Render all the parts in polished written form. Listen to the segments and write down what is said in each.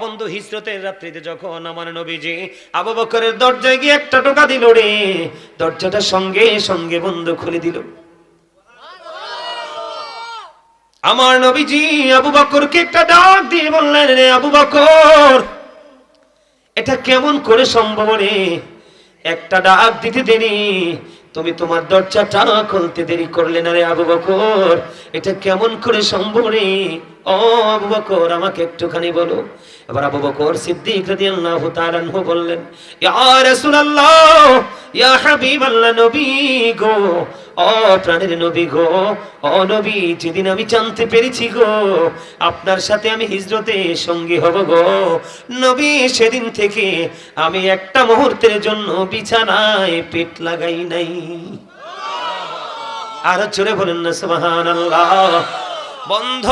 বন্ধু, হিজরতের রাত্রিতে যখন আমার নবীজি আবু বকরের দরজায় গিয়ে একটা টোকা দিল রে, দরজাটা সঙ্গে সঙ্গে বন্ধু খুলে দিল। আমার নবীজি আবু বকরকে একটা ডাক দিয়ে বললেন, রে আবু বকর, এটা কেমন করে সম্ভব রে? একটা ডাক দিতে দেরি, তুমি তোমার দরজাটা খুলতে দেরি করলে না রে আবু বকর, এটা কেমন করে সম্ভব রে? ও আবু বকর, আমাকে একটুখানি বলো। এবার আবু বকর সিদ্দিক রাদিয়াল্লাহু তাআলা আনহু বললেন, ইয়া রাসূলুল্লাহ, ইয়া হাবিবাল্লাহ, নবী গো, ও প্রাণের নবী গো, ও নবী, যেদিন আমি জানতে পেরেছি গো আপনার সাথে আমি হিজরতে সঙ্গী হব গো নবী, সেদিন থেকে আমি একটা মুহূর্তের জন্য বিছানায় পেট লাগাই নাই। আর জোরে বলেন না সুবহানাল্লাহ। বন্ধ,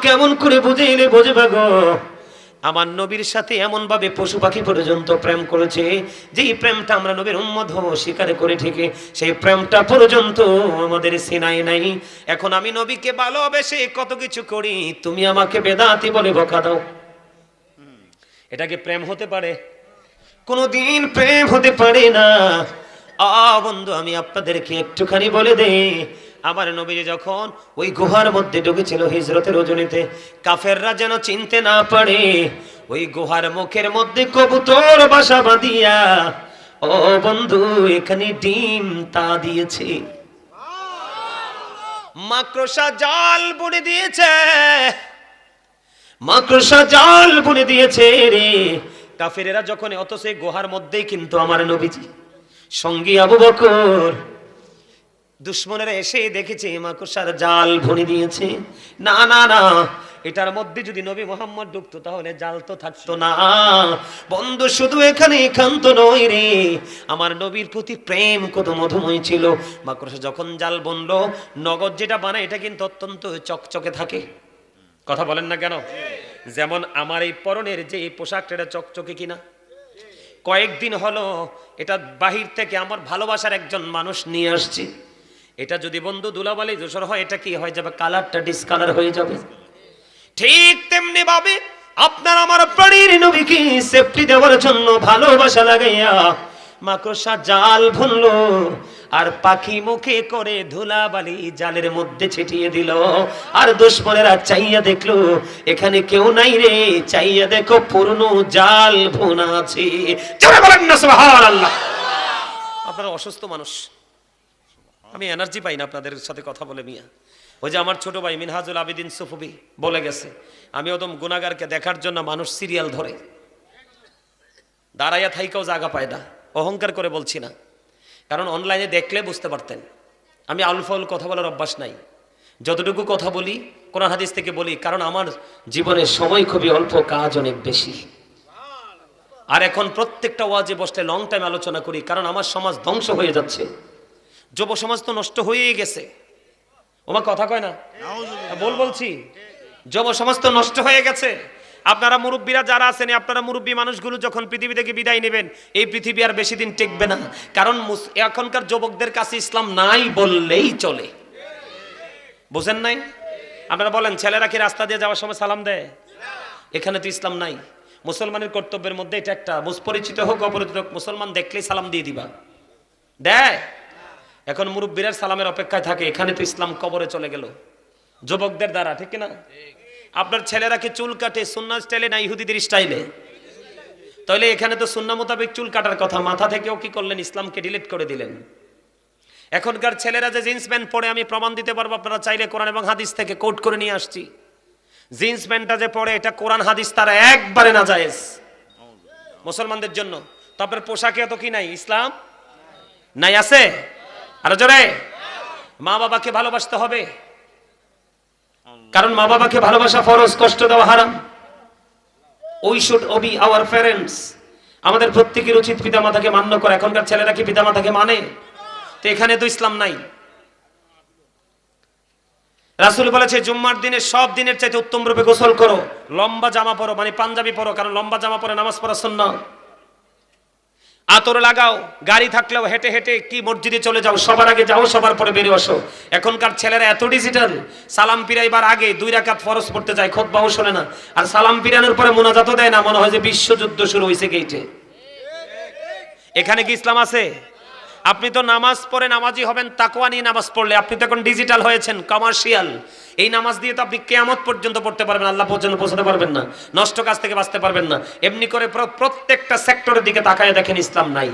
কেমন করে বুঝাইলে বুঝবে গো? আমার নবীর সাথে এমন ভাবে পশু পাখি পর্যন্ত প্রেম করেছে, যেই প্রেমটা আমরা নবীর উম্মত হব স্বীকার করে থেকে সেই প্রেমটা পর্যন্ত আমাদের সিনায় নাই। এখন আমি নবীকে ভালোবেসে কত কিছু করি, তুমি আমাকে বেদাতি বলে বকা দাও। এটাকে প্রেম হতে পারে? কোনদিন প্রেম হতে পারে না। বন্ধু, আমি আপনাদেরকে একটুখানি বলে দেই, আমার নবীজি যখন ওই গুহার মধ্যে ঢুকেছিল হিজরতের রজনীতে, কাফেররা যেন চিনতে না পারে, ওই গুহার মুখের মধ্যে কবুতর বাসা বাঁধিয়া ও বন্ধু এখানে ডিম তা দিয়েছে, মাকড়সা জাল বুনে দিয়েছে, মাকড়সা জাল বুনে দিয়েছে রে কাফেরেরা যখন। অথচ এই গুহার মধ্যেই কিন্তু আমার নবীজি সঙ্গী আবু বকর, দুশ্মনেরা এসে দেখেছে মাকড়সার জাল বুনে দিয়েছে। না না না, এটার মধ্যে যদি নবী মুহাম্মদ ঢুকতো তাহলে জাল তো থাকতো না। বন্ধু, শুধু এখানে একান্ত নয় রে, আমার নবীর প্রতি প্রেম কত মধুময় ছিল। মাকড়সা যখন জাল বুনলো, নগদ যেটা বানায় এটা কিন্তু অত্যন্ত চকচকে থাকে। কথা বলেন না কেন? যেমন আমার এই পরনের যে এই পোশাকটা, এটা চকচকে কিনা? কয়েকদিন হলো এটা বাহির থেকে আমার ভালোবাসার একজন মানুষ নিয়ে আসছে। এটা যদি বন্ধু ধুলাবালি ধূসর হয়, এটা কি হয়ে যাবে? কালারটা ডিসকালার হয়ে যাবে। ঠিক তেমনি ভাবে আপনার আমার প্রাণীর নবীকে সেফটি দেওয়ার জন্য ভালোবাসা লাগাইয়া মাকড়সা জাল বুনলো, আর পাখি মুখে করে ধুলাবালি জালের মধ্যে ছিটিয়ে দিল। আর দুশমনেরা চাইয়া দেখলো এখানে কেউ নাই রে, চাইয়া দেখো পুরনো জাল বোনা আছে। জোরে বলেন না সুবহানাল্লাহ। আপনারা অসুস্থ মানুষ, আমি এনার্জি পাই না আপনাদের সাথে কথা বলে মিয়া। ওই যে আমার ছোট ভাই মিনহাজুল আবেদিন সুফি বলে গেছে, আমি ওদম গুনাহগারকে দেখার জন্য মানুষ সিরিয়াল ধরে, দাঁড়াইয়া থাইকাও জায়গা পায় না। অহংকার করে বলছি না, কারণ অনলাইনে দেখলে বুঝতে পারতেন আমি আউল ফাউল কথা বলার অভ্যাস নাই। যতটুকু কথা বলি কোরআন হাদিস থেকে বলি, কারণ আমার জীবনের সময় খুবই অল্প, কাজ অনেক বেশি। আর এখন প্রত্যেকটা ওয়াজে বসলে লং টাইম আলোচনা করি, কারণ আমার সমাজ ধ্বংস হয়ে যাচ্ছে। যুব সমাজ তো নষ্ট হয়েই গেছে। ওমা কথা কয় না, বলছি যুব সমাজ তো নষ্ট হয়ে গেছে। আপনারা মুরব্বীরা যারা আছেন, আপনারা মুরব্বী মানুষগুলো যখন পৃথিবী থেকে বিদায় নেবেন, এই পৃথিবী আর বেশি দিন টিকবে না। কারণ এখনকার যুবকদের কাছে ইসলাম নাই বললেই চলে। বুঝেন নাই? আপনারা বলেন, ছেলেরা কি রাস্তা দিয়ে যাওয়ার সময় সালাম দেয়? এখানে তো ইসলাম নাই। মুসলমানের কর্তব্যের মধ্যে এটা একটা, পরিচিত হোক অপরিচিত হোক, মুসলমান দেখলেই সালাম দিয়ে দিবা, দেয়? এখন মুরব্বীরা সালামের অপেক্ষায় থাকে। এখানে তো ইসলাম কবরে চলে গেল যুবকদের দ্বারা, ঠিক না? আপনার ছেলেরা কি চুল কাটে সুন্নাহ স্টাইলে না ইহুদিদের স্টাইলে? তাহলে এখানে তো সুন্নাহ মোতাবেক চুল কাটার কথা, মাথা থেকেও কি করলেন? ইসলামকে ডিলিট করে দিলেন। এখনকার ছেলেরা যে জিন্স প্যান্ট পরে, আমি প্রমাণ দিতে পারবো, আপনারা চাইলে কোরআন এবং হাদিস থেকে কোট করে নিয়ে আসছি। জিন্স প্যান্টটা যে পরে, এটা কোরআন হাদিস তারা একবারে নাজায়েজ মুসলমানদের জন্য। তারপরে পোশাকে তো কি নাই? ইসলাম নাই, আছে? আর জোরে, মা বাবাকে ভালোবাসতে হবে, কারণ মা বাবাকে ভালোবাসা ফরজ, কষ্ট দেওয়া হারাম। We should Obi our parents. আমাদের প্রত্যেকের উচিত পিতামাতাকে মান্য করা। এখনকার ছেলেরা কি পিতামাতাকে মানে? তো এখানে তো ইসলাম নাই। রাসূল বলেছে জুম্মার দিনে সব দিনের চাইতে উত্তম রূপে গোসল করো, লম্বা জামা পরো, মানে পাঞ্জাবি পরো, কারণ লম্বা জামা পরে নামাজ পড়া সুন্নাহ। আতর লাগাও, গাড়ি থাকলেও হেঁটে হেঁটে কি মসজিদে চলে যাও, সবার আগে যাও, সবার পরে বেরিয়ে আসো। এখনকার ছেলেরা এত ডিজিটাল, সালাম ফিরাইবার আগে 2 রাকাত ফরজ পড়তে যায়, খুতবাও শোনে না, আর সালাম ফিরানোর পরে মুনাজাতও দেয় না, মনে হয় যে বিশ্বযুদ্ধ শুরু হয়েছে গেইটে। এখানে কি ইসলাম আছে? আপনি তো নামাজ পড়ে নামাজি হবেন তাকওয়া নিয়ে নামাজ পড়লে, আপনি তো এখন ডিজিটাল হয়েছেন, কমার্শিয়াল। এই নামাজ দিয়ে তো আপনি কিয়ামত পর্যন্ত পড়তে পারবেন, আল্লাহ পর্যন্ত পৌঁছাতে পারবেন না, নষ্ট কাজ থেকে বাঁচতে পারবেন না। এমনি করে প্রত্যেকটা সেক্টরের দিকে তাকায় দেখেন, ইসলাম নাই।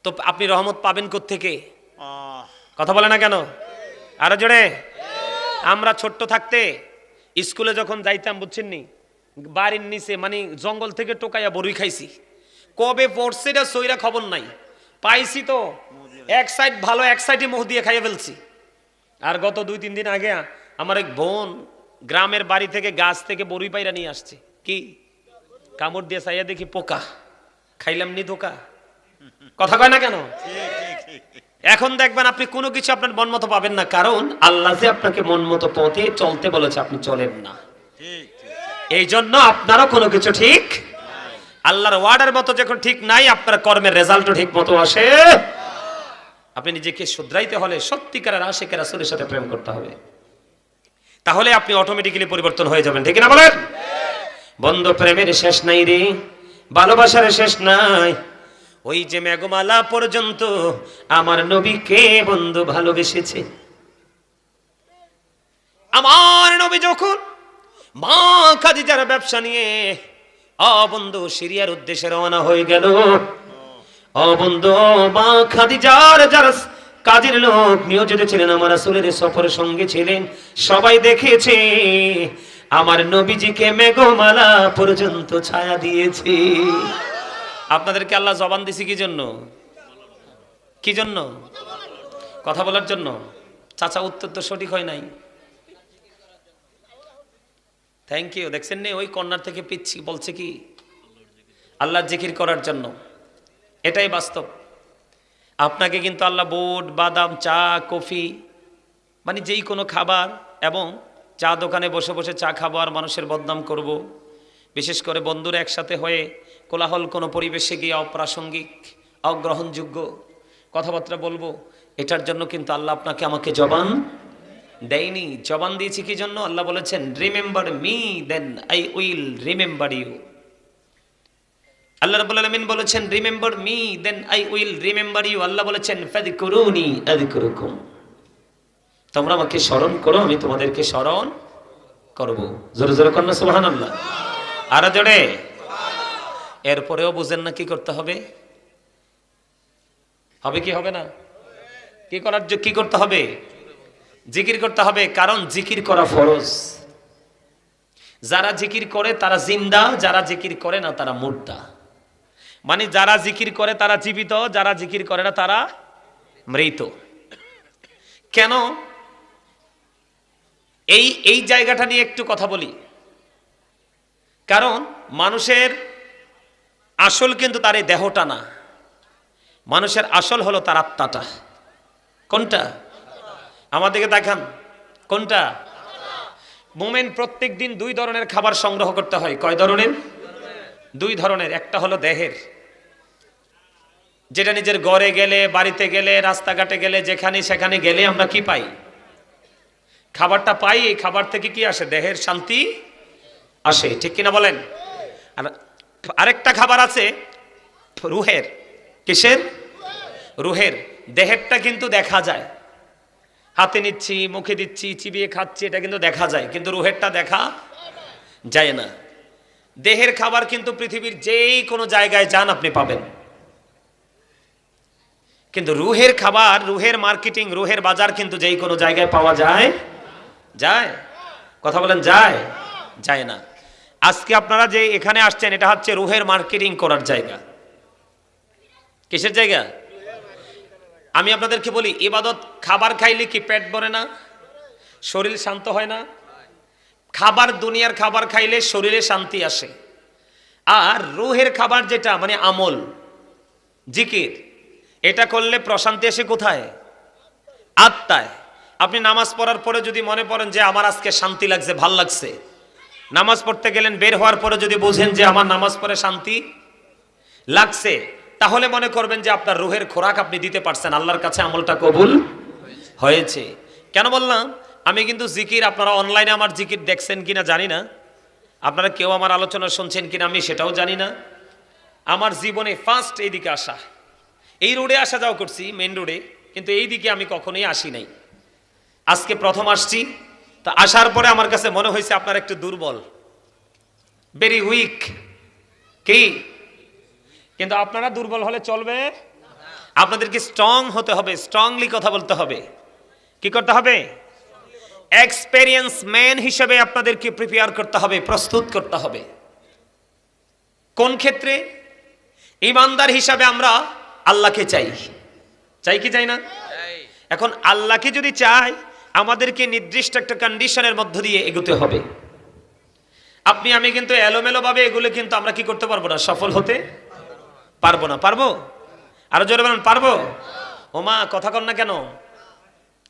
তো আপনি রহমত পাবেন কোত্থেকে? কথা বলে না কেন? আরো জোরে। আমরা ছোট্ট থাকতে স্কুলে যখন যাইতাম, বুঝছেন নি, বাড়ির নিচে মানে জঙ্গল থেকে টোকাইয়া বড়ই খাইছি। কবে পড়ছে এটা সইরা খবর নাই, পাইছি তো এক সাইড ভালো, এক সাইডে মুখ দিয়ে খাইয়ে ফেলছি। আর গত 2-3 দিন আগে আমার এক বোন গ্রামের বাড়ি থেকে গাছ থেকে বড়ই পাইরা নিয়ে আসছে। কি কামড় দিয়ে চাইয়া দেখি পোকা, খাইলাম নি ধোকা। কথা কয় না কেন? এখন দেখবেন আপনি কোনো কিছু আপনার মন মতো পাবেন না, কারণ আল্লাহ যে আপনাকে মন মতো পথে চলতে বলেছে, আপনি চলেন না। এই জন্য আপনারও কোনো কিছু ঠিক, আল্লাহর ওয়ার্ডের মতো যখন ঠিক নাই, আপনার কর্মের রেজাল্টও ঠিক মতো আসে। আপনি নিজেকে শুধরাইতে হলে সত্যিকারের আশিক রাসূলের সাথে প্রেম করতে হবে, তাহলে আপনি অটোমেটিক্যালি পরিবর্তন হয়ে যাবেন। ঠিক না বলেন? বন্ধু, প্রেমের শেষ নাই রে, ভালোবাসার শেষ নাই। ওই যে মেঘমালা পর্যন্ত আমার নবীকে বন্ধু ভালোবেসেছে। আমার নবী যখন মা খাদিজার ব্যবসা নিয়ে বন্ধু সিরিয়ার উদ্দেশ্যে রওনা হয়ে গেল, বন্ধু মা খাদিজার যারা কাজের লোক নিয়োজিত ছিলেন, আমার রাসূলের সফরের সঙ্গে ছিলেন, সবাই দেখেছে আমার নবীজিকে মেঘমালা পর্যন্ত ছায়া দিয়েছে। আপনাদেরকে আল্লাহ জবান দিছে কি জন্য? কি জন্য? কথা বলার জন্য। চাচা উত্তর তো সঠিক হয় নাই। Thank you. দেখছেন নি, ওই কর্নার থেকে পিচ্ছি বলছে কি আল্লাহর জিকির করার জন্য। এটাই বাস্তব। আপনাকে কিন্তু আল্লাহ বুট, বাদাম, চা, কফি, মানে যেই কোনো খাবার, এবং চা দোকানে বসে বসে চা খাবো আর মানুষের বদনাম করব, বিশেষ করে বন্ধুরা একসাথে হয়ে কোলাহল কোনো পরিবেশে গিয়ে অপ্রাসঙ্গিক, অগ্রহণযোগ্য কথাবার্তা বলবো, এটার জন্য কিন্তু আল্লাহ আপনাকে আমাকে জবান দেয়নি। জবান দিয়েছি কি জন্য? আল্লাহ বলেছেন, remember me then I will remember you. আল্লাহ রাব্বুল আলামিন বলেছেন, remember me then I will remember you. আল্লাহ বলেছেন, ফাযকুরুনি আযকুরুকুম, তোমরা আমাকে স্মরণ করো, আমি তোমাদেরকে স্মরণ করব। জোরে জোরে কন্না সুবহানাল্লাহ। আর জোরে। এরপরেও বুঝেন না কি করতে হবে? হবে কি হবে না? কি করতে হবে? জিকির করতে হবে, কারণ জিকির করা ফরজ। যারা জিকির করে তারা জিন্দা, যারা জিকির করে না তারা মুর্দা। মানে যারা জিকির করে তারা জীবিত, যারা জিকির করে না তারা মৃত। কেন? এই জায়গাটা নিয়ে একটু কথা বলি। কারণ মানুষের আসল কিন্তু তার এই দেহটা না, মানুষের আসল হলো তার আত্মাটা। কোনটা? আমাদেরকে দেখান কোনটা? মুমিন প্রত্যেক দিন 2 ধরনের খাবার সংগ্রহ করতে হয়। কয় ধরনের? 2 ধরনের। একটা হলো দেহের, যেটা নিজের ঘরে গেলে, বাড়িতে গেলে, রাস্তাঘাটে গেলে, যেখানে সেখানে গেলে আমরা কি পাই? খাবারটা পাই। এই খাবার থেকে কি আসে? দেহের শান্তি আসে। ঠিক কিনা বলেন? আর আরেকটা খাবার আছে রুহের। কিসের? রুহের। দেহেরটা কিন্তু দেখা যায়, হাতে নিচ্ছি, মুখে দিচ্ছি, চিবিয়ে খাচ্ছি, এটা কিন্তু দেখা যায়, কিন্তু রুহেরটা দেখা যায় না। দেহের খাবার কিন্তু পৃথিবীর যেই কোনো জায়গায় যান আপনি পাবেন, কিন্তু রুহের খাবার, রুহের মার্কেটিং, রুহের বাজার কিন্তু যেই কোনো জায়গায় পাওয়া যায়? যায়? কথা বলেন, যায়? যায় না। আজকে আপনারা যে এখানে আসছেন, এটা হচ্ছে রুহের মার্কেটিং করার জায়গা। কিসের জায়গা? আমি আপনাদেরকে বলি, ইবাদত, খাবার খাইলে কি পেট ভরে না? শরীর শান্ত হয় না? খাবার, দুনিয়ার খাবার খাইলে শরীরে শান্তি আসে। আর রুহের খাবার যেটা, মানে আমল, জিকির, এটা করলে প্রশান্তি আসে কোথায়? আত্মায়। আপনি নামাজ পড়ার পরে যদি মনে পড়েন যে আমার আজকে শান্তি লাগছে, ভাল লাগছে, নামাজ পড়তে গেলেন, বের হওয়ার পরে যদি বুঝেন যে আমার নামাজ পড়ে শান্তি লাগছে, তাহলে মনে করবেন যে আপনার রুহের খোরাক আপনি দিতে পারছেন, আল্লাহর কাছে আমলটা কবুল হয়েছে। কেন বললাম? আমি কিন্তু জিকির, আপনারা অনলাইনে আমার জিকির দেখছেন কিনা জানি না, আপনারা কেউ আমার আলোচনা শুনছেন কিনা আমি সেটাও জানি না। আমার জীবনে ফার্স্ট এইদিকে আসা, এই রোডে আসা যাওয়া করছি, মেন রোডে, কিন্তু এই দিকে আমি কখনোই আসি নাই, আজকে প্রথম আসছি। তা আসার পরে আমার কাছে মনে হয়েছে আপনারা একটু দুর্বল, ভেরি উইক। কি? কিন্তু আপনারা দুর্বল হলে চলবে? আপনাদেরকে স্ট্রং হতে হবে, স্ট্রংলি কথা বলতে হবে। কি করতে হবে? এক্সপেরিয়েন্স ম্যান হিসেবে আপনাদেরকে প্রিপেয়ার করতে হবে, প্রস্তুত করতে হবে। কোন ক্ষেত্রে? ইমানদার হিসাবে আমরা আল্লাহকে চাই, চাই কি চাই না? এখন আল্লাহকে যদি চাই, আমাদেরকে নির্দিষ্ট একটা কন্ডিশনের মধ্য দিয়ে এগোতে হবে। আপনি আমি কিন্তু এলোমেলো ভাবে এগুলো কিন্তু আমরা কি করতে পারবো না, সফল হতে পারবো না। পারবো? আরো জোরে বলেন, পারবো? ওমা কথা কন না কেন?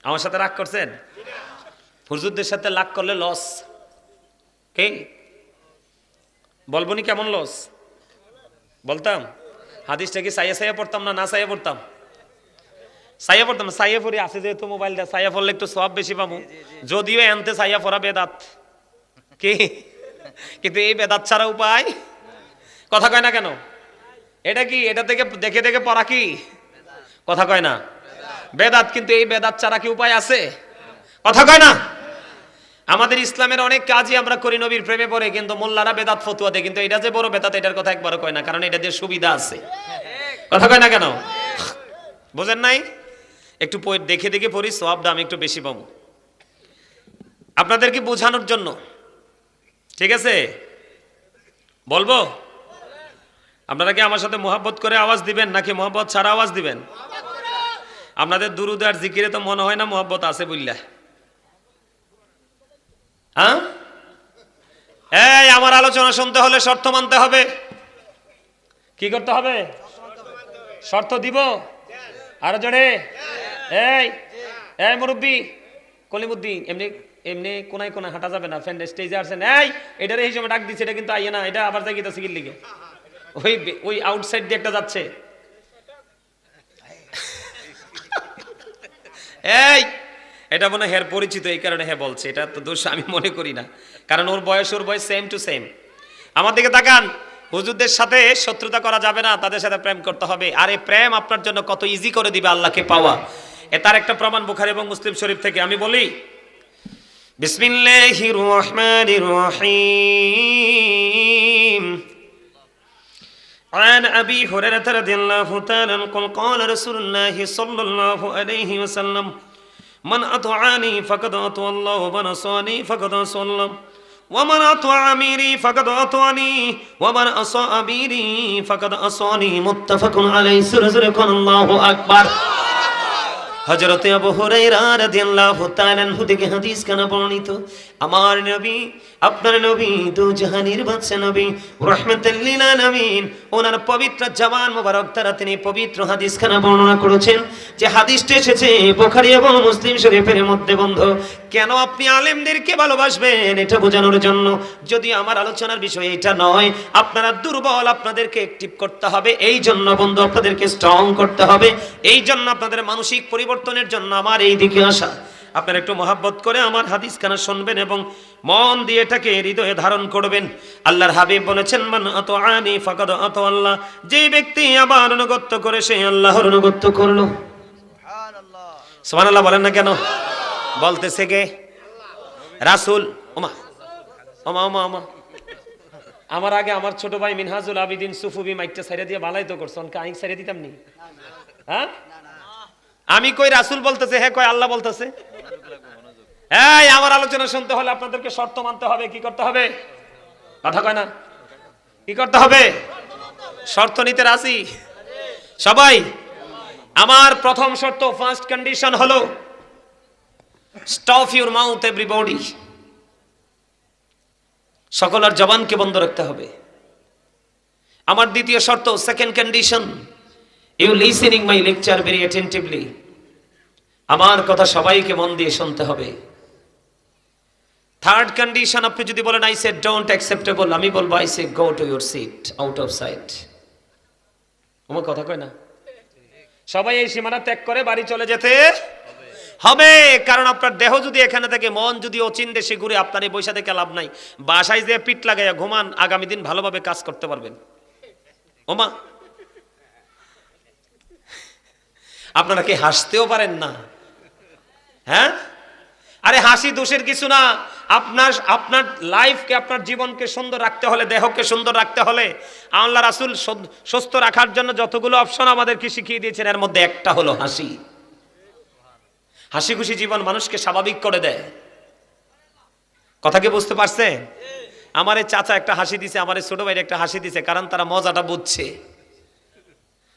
আমার সাথে রাগ করছেন? হুজুরদের সাথে রাগ করলে লস। কে বলবনি কেমন লস? বলতাম হাদিসটা কি সাইয়া সাইয়া পড়তাম না, না সাইয়া পড়তাম? সাইয়া পড়তাম। সাইয়া পড়ি আছে যেহেতু মোবাইলটা, সাইয়া পড়লে একটু সওয়াব বেশি পাবো, যদিও এনতে সাইয়া পড়া বেদাত। কি? কিন্তু এই বেদাত ছাড়া উপায়? কথা কয় না কেন? এটা কি? এটা থেকে দেখে দেখে পড়া কি? কথা কয় না? বেদাত। কিন্তু এই বেদাত ছাড়া কি উপায় আছে? কথা কয় না? আমাদের ইসলামের অনেক কাজই আমরা করি নবীর প্রেমে পড়ে, কিন্তু মোল্লারা বেদাত ফতুয়া দেয়, কিন্তু এটা যে বড় বেদাত এটার কথা একবারও কয় না, কারণ এটা দিয়ে সুবিধা আছে। কথা কয় না কেন? বোঝেন নাই? একটু দেখে দেখে পড়ি, সওয়াবটা আমি একটু বেশি পাবো আপনাদেরকে বোঝানোর জন্য। ঠিক আছে? বলবো? আপনারা কি আমার সাথে মোহাব্বত করে আওয়াজ দিবেন নাকি মোহাব্বত ছাড়া আওয়াজ দিবেন? আপনাদের দুরুদ আর জিকিরে তো মনে হয় না মোহাব্বত আছে বললা। হ্যাঁ, এই আমার আলোচনা শুনতে হলে শর্ত মানতে হবে। কি করতে হবে? শর্ত দিব? আরো জোরে। এই এই মুরব্বী কলিমুদ্দিন, এমনি এমনি কোনায় কোনায় হাঁটা যাবে না, ফ্রেন্ড স্টেজে আসছেন, এই এটার এই সময় ডাক দিচ্ছে, এটা কিন্তু আইয়ে না, এটা আবার যাই গেছে সিগির লিগে, ওই ওই আউটসাইড দিয়ে একটা যাচ্ছে। এই এটা মনে হয় হের পরিচিত, এই কারণে হ্যাঁ বলছে, এটা তো দোষ আমি মনে করি না, কারণ ওর বয়স সেম টু সেম। আমার দিকে তাকান, হুজুরদের সাথে শত্রুতা করা যাবে না, তাদের সাথে প্রেম করতে হবে। আর এই প্রেম আপনার জন্য কত ইজি করে দিবে আল্লাহকে পাওয়া, তার একটা প্রমাণ বুখারী এবং মুসলিম শরীফ থেকে। আমি বলি, বিসমিল্লাহির রহমানির রহিম। عن أبي هريرة رضي الله تعالى عنه قال رسول الله صلى الله عليه وسلم من أطاعني فقد أطاع الله ومن عصاني فقد عصى الله ومن أطاع أميري فقد أطاعني ومن عصى أميري فقد عصاني متفق عليه سورة الله أكبر। হযরত আবু হুরায়রা রাদিয়াল্লাহু তাআলা আনহু থেকে হাদিস কানা বর্ণিত, আমার নবী, আপনার নবী, দু জাহানের বাদশা নবী রাহমাতুল লিল আলামিন, ওনার পবিত্র জবান মোবারক দ্বারা তিনি পবিত্র হাদিস খানা বর্ণনা করেছেন। যে হাদিসটি এসেছে বুখারী এবং মুসলিম শরীফের মধ্যে। বন্ধু, কেন আপনি আলেমদেরকে ভালোবাসবেন এটা বোঝানোর জন্য। যদি আমার আলোচনার বিষয় এটা নয়, আপনারা দুর্বল, আপনাদেরকে অ্যাক্টিভ করতে হবে, এই জন্য বন্ধু আপনাদেরকে স্ট্রং করতে হবে, এই জন্য আপনাদের মানসিক পরিবর্তনের জন্য আমার এই দিকে আসা। আপনারা একটু মহব্বত করে আমার হাদিস খানা শুনবেন এবং মন দিয়ে এটাকে হৃদয়ে ধারণ করবেন। আল্লাহর হাবিব বলেছেন, মান আতাআনি ফাকাদ আতা আল্লাহ, যে ব্যক্তি আমার অনুগত্য করে সে আল্লাহর অনুগত্য করলো। সুবহানাল্লাহ, সুবহানাল্লাহ বলেন না কেন? বলতেছে কে? রাসূল। ওমা ওমা ওমা ওমা, আমার আগে আমার ছোট ভাই মিনহাজুল আবিদিন সুফুবি মাইকটা ছাইরা দিয়ে বালাই তো করছেন, কাহিক ছাইরা দিতাম নি? হ্যাঁ, আমি কই রাসূল বলতেছে, হ্যাঁ কয় আল্লাহ বলতেছে। এই আমার আলোচনা শুনতে হলে আপনাদেরকে শর্ত মানতে হবে। কি করতে হবে? কথা কয় না? কি করতে হবে? শর্ত নিতে রাজি সবাই? আমার প্রথম শর্ত, ফার্স্ট কন্ডিশন হলো স্টপ ইউর মাউথ এভরিবডি। সকলের জবানকে বন্ধ রাখতে হবে। আমার দ্বিতীয় শর্ত, second condition, you listening my lecture very attentively. আমার কথা সবাইকে মন দিয়ে শুনতে হবে। থার্ড কন্ডিশন, আপনি যদি বলেন আই সে ডোন্ট অ্যাকসেপ্টেবল, আমি বলবো I say go to your seat, out of sight. আমার কথা কয় না? সবাই এই সীমানা ত্যাগ করে বাড়ি চলে যেতে হবে, কারণ আপনার দেহ যদি এখানে থেকে, মন যদি অচিন দেশে ঘুরে, আপনার এই বৈশা থেকে লাভ নাই। বাসায় যে পিঠ লাগাইয়া ঘুমান, আগামী দিন ভালোভাবে কাজ করতে পারবেন। ওমা, আপনারা কি হাসতেও পারেন না? হ্যাঁ, আরে হাসি দোষের কিছু না। আপনার লাইফকে, আপনার জীবনকে সুন্দর রাখতে হলে, দেহকে সুন্দর রাখতে হলে, আল্লাহ রাসূল সুস্থ রাখার জন্য যতগুলো অপশন আমাদেরকে শিখিয়ে দিয়েছেন, এর মধ্যে একটা হলো হাসি। হাসি খুশি জীবন মানুষকে স্বাভাবিক করে দেয়। কথা কি বুঝতে পারছেন? আমার এই চাচা একটা হাসি দিছে, আমার এই ছোট ভাইয়ের একটা হাসি দিছে, কারণ তারা মজাটা বুঝছে।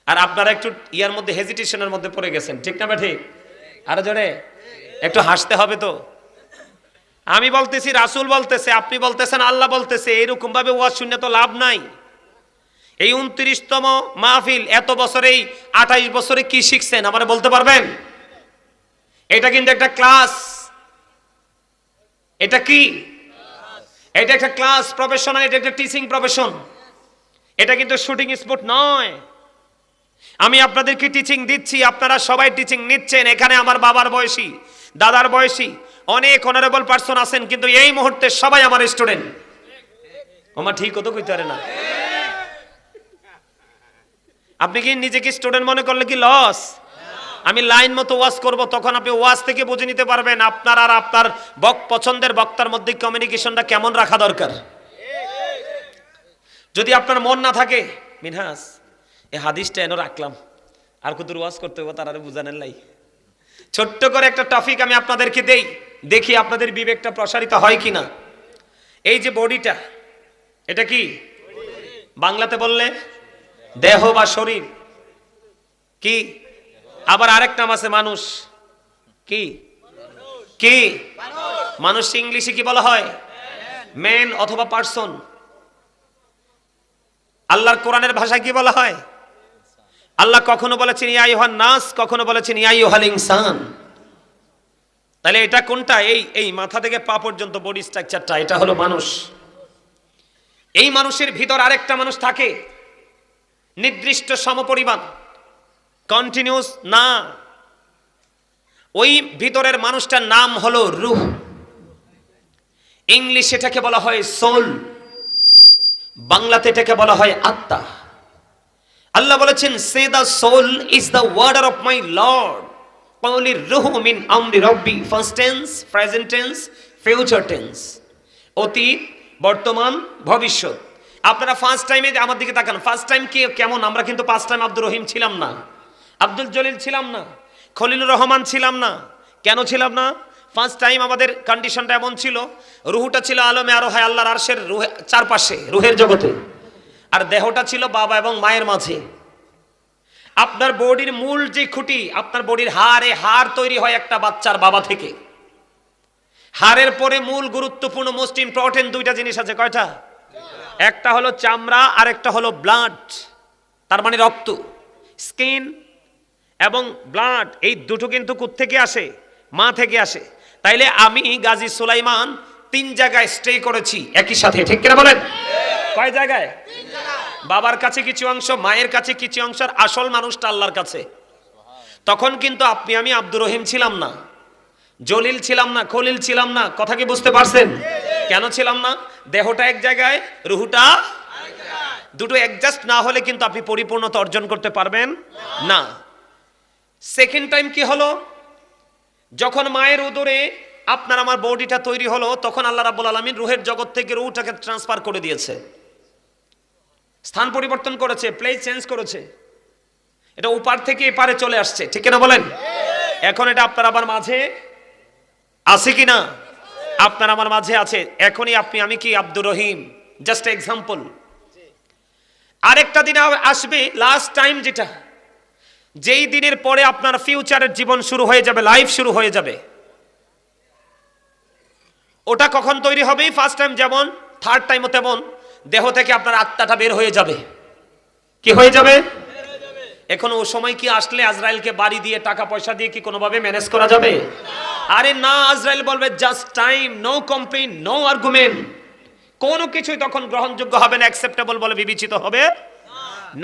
আর আপনারা একটু ইয়ার মধ্যে, হেজিটেশনের মধ্যে পড়ে গেছেন, ঠিক না? ঠিক। আরো জোরে একটু হাসতে হবে তো। আমি বলতেছি, রাসূল বলতেছে, আপনি বলতেছেন, আল্লাহ বলতেছে, এরকম ভাবে ওয়াজ শুনে তো লাভ নাই। এই 29তম মাহফিল, এত বছরেই 28 বছরে কি শিখছেন আমারে বলতে পারবেন? এটা কিন্তু একটা ক্লাস। এটা কি? এটা একটা ক্লাস, প্রফেশনাল, এটা একটা টিচিং প্রফেশন। এটা কিন্তু শুটিং স্পট নয়। আমি আপনাদেরকে টিচিং দিচ্ছি, আপনারা সবাই টিচিং নিচ্ছেন। এখানে আমার বাবার বয়সী, দাদার বয়সী অনেক অনারেবল পারসন আছেন, কিন্তু এই মুহূর্তে সবাই আমার স্টুডেন্ট। আমার ঠিক কত কইতে পারে না। আপনি কি নিজেকে স্টুডেন্ট মনে করলে কি লস? আমি লাইন মতো ওয়াজ করব, তখন আপনি ওয়াজ থেকে বুঝে নিতে পারবেন আপনার আর আপনার পছন্দের বক্তার মধ্যে কমিউনিকেশনটা কেমন রাখা দরকার। যদি আপনার মন না থাকে, মিনহাস এই হাদিসটা এনে রাখলাম, আর কত ওয়াজ করতে হবে তার আরে বুঝানোর লাই। ছোট্ট করে একটা টপিক আমি আপনাদেরকে দেই, দেখি আপনাদের বিবেকটা প্রসারিত হয় কিনা। এই যে বডিটা, এটা কি? বাংলাতে বললে দেহ বা শরীর কি? আবার আরেক নাম আছে মানুষ। কি কি মানুষ? ইংলিশে কি বলা হয়? ম্যান অথবা পারসন। আল্লাহর কোরআনের ভাষায় কি বলা হয়? আল্লাহ কখনো বলেছেন ইয়া আইয়ুহান নাস, কখনো বলেছেন ইয়া আইয়ুহাল ইনসান। তাহলে এটা কোনটা? এই মাথা থেকে পা পর্যন্ত বডি স্ট্রাকচারটা, এটা হলো মানুষ। এই মানুষের ভিতর আরেকটা মানুষ থাকে, নির্দিষ্ট সমপরিমাণ, কন্টিনিউস না। ওই ভিতরের মানুষটার নাম হলো রূহ। ইংলিশে এটাকে বলা হয় সোল, বাংলাতে এটাকে বলা হয় আত্মা। আল্লাহ বলেছেন, say the soul is the order of my Lord, পাউলি রূহু মিন আমরি রব্বি। First tense, present tense, future tense, অতীত, বর্তমান, ভবিষ্যৎ। আপনারা ফার্স্ট টাইমে আমার দিকে তাকান। ফার্স্ট টাইম কি কেমন? আমরা কিন্তু ফার্স্ট টাইম আব্দুর রহিম ছিলাম না, আব্দুল জলিল ছিলাম না, খলিলুর রহমান ছিলাম না। কেন ছিলাম না? ফার্স্ট টাইম আমাদের কন্ডিশনটা এমন ছিল, রুহুটা ছিল আলমে আরো হয় আল্লাহর আরশের চারপাশে, রুহের জগতে, আর দেহটা ছিল বাবা এবং মায়ের মাঝে। আপনার বডির মূল যে খুঁটি, আপনার বডির হাড় তৈরি হয় একটা বাচ্চার বাবা থেকে। হাড়ের পরে মূল গুরুত্বপূর্ণ, মোস্ট ইম্পর্টেন্ট দুইটা জিনিস আছে। কয়টা? একটা হলো চামড়া, আর একটা হলো ব্লাড, তার মানে রক্ত। স্কিন এবং ব্লাড, এই দুটো কিন্তু কোত্থেকে আসে? মা থেকে আসে। তাইলে আমি গাজী সুলাইমান 3 জায়গায় স্টে করেছি একই সাথে, ঠিক কিনা বলেন? কয় জায়গায়? বাবার কাছে কিছু অংশ, মায়ের কাছে কিছু অংশ, আর আসল মানুষটা আল্লাহর কাছে। তখন কিন্তু আমি আব্দুর রহিম ছিলাম না, জলিল ছিলাম না, খলিল ছিলাম না। কথা কি বুঝতে পারছেন? কেন ছিলাম না? দেহটা এক জায়গায়, রুহুটা দুটো অ্যাডজাস্ট না হলে কিন্তু আপনি পরিপূর্ণতা অর্জন করতে পারবেন না। সেকেন্ড টাইম কি হলো? যখন মায়ের উদরে আপনার আমার বডিটা তৈরি হলো, তখন আল্লাহ রাব্বুল আলামিন রুহের জগৎ থেকে রুহটাকে ট্রান্সফার করে দিয়েছে, স্থান পরিবর্তন করেছে, প্লেস চেঞ্জ করেছে। এটা উপার থেকে এপারে চলে আসছে, ঠিক না বলেন? এখন এটা আপনার আমার মাঝে আছে কিনা? আপনার আমার মাঝে আছে। এখনই আমি কি আব্দুর রহিম, জাস্ট এক্সাম্পল। আরেকটা দিন আসবে, লাস্ট টাইম, যেটা যেই দিনের পরে আপনার ফিউচারের জীবন শুরু হয়ে যাবে, লাইফ শুরু হয়ে যাবে। ওটা কখন তৈরি হবে? ফার্স্ট টাইম যেমন, থার্ড টাইমও তেমন। দেহ থেকে আপনার আত্মাটা বের হয়ে যাবে। কি হয়ে যাবে? এখন ও সময় কি আসলে আজরাইলকে বাড়ি দিয়ে, টাকা পয়সা দিয়ে কি কোনোভাবে ম্যানেজ করা যাবে? আরে না, আজরাইল বলবে just time, no complain, no argument. কোনো কিছুই তখন গ্রহণযোগ্য হবে না, অ্যাকসেপ্টেবল বলে বিবেচিত হবে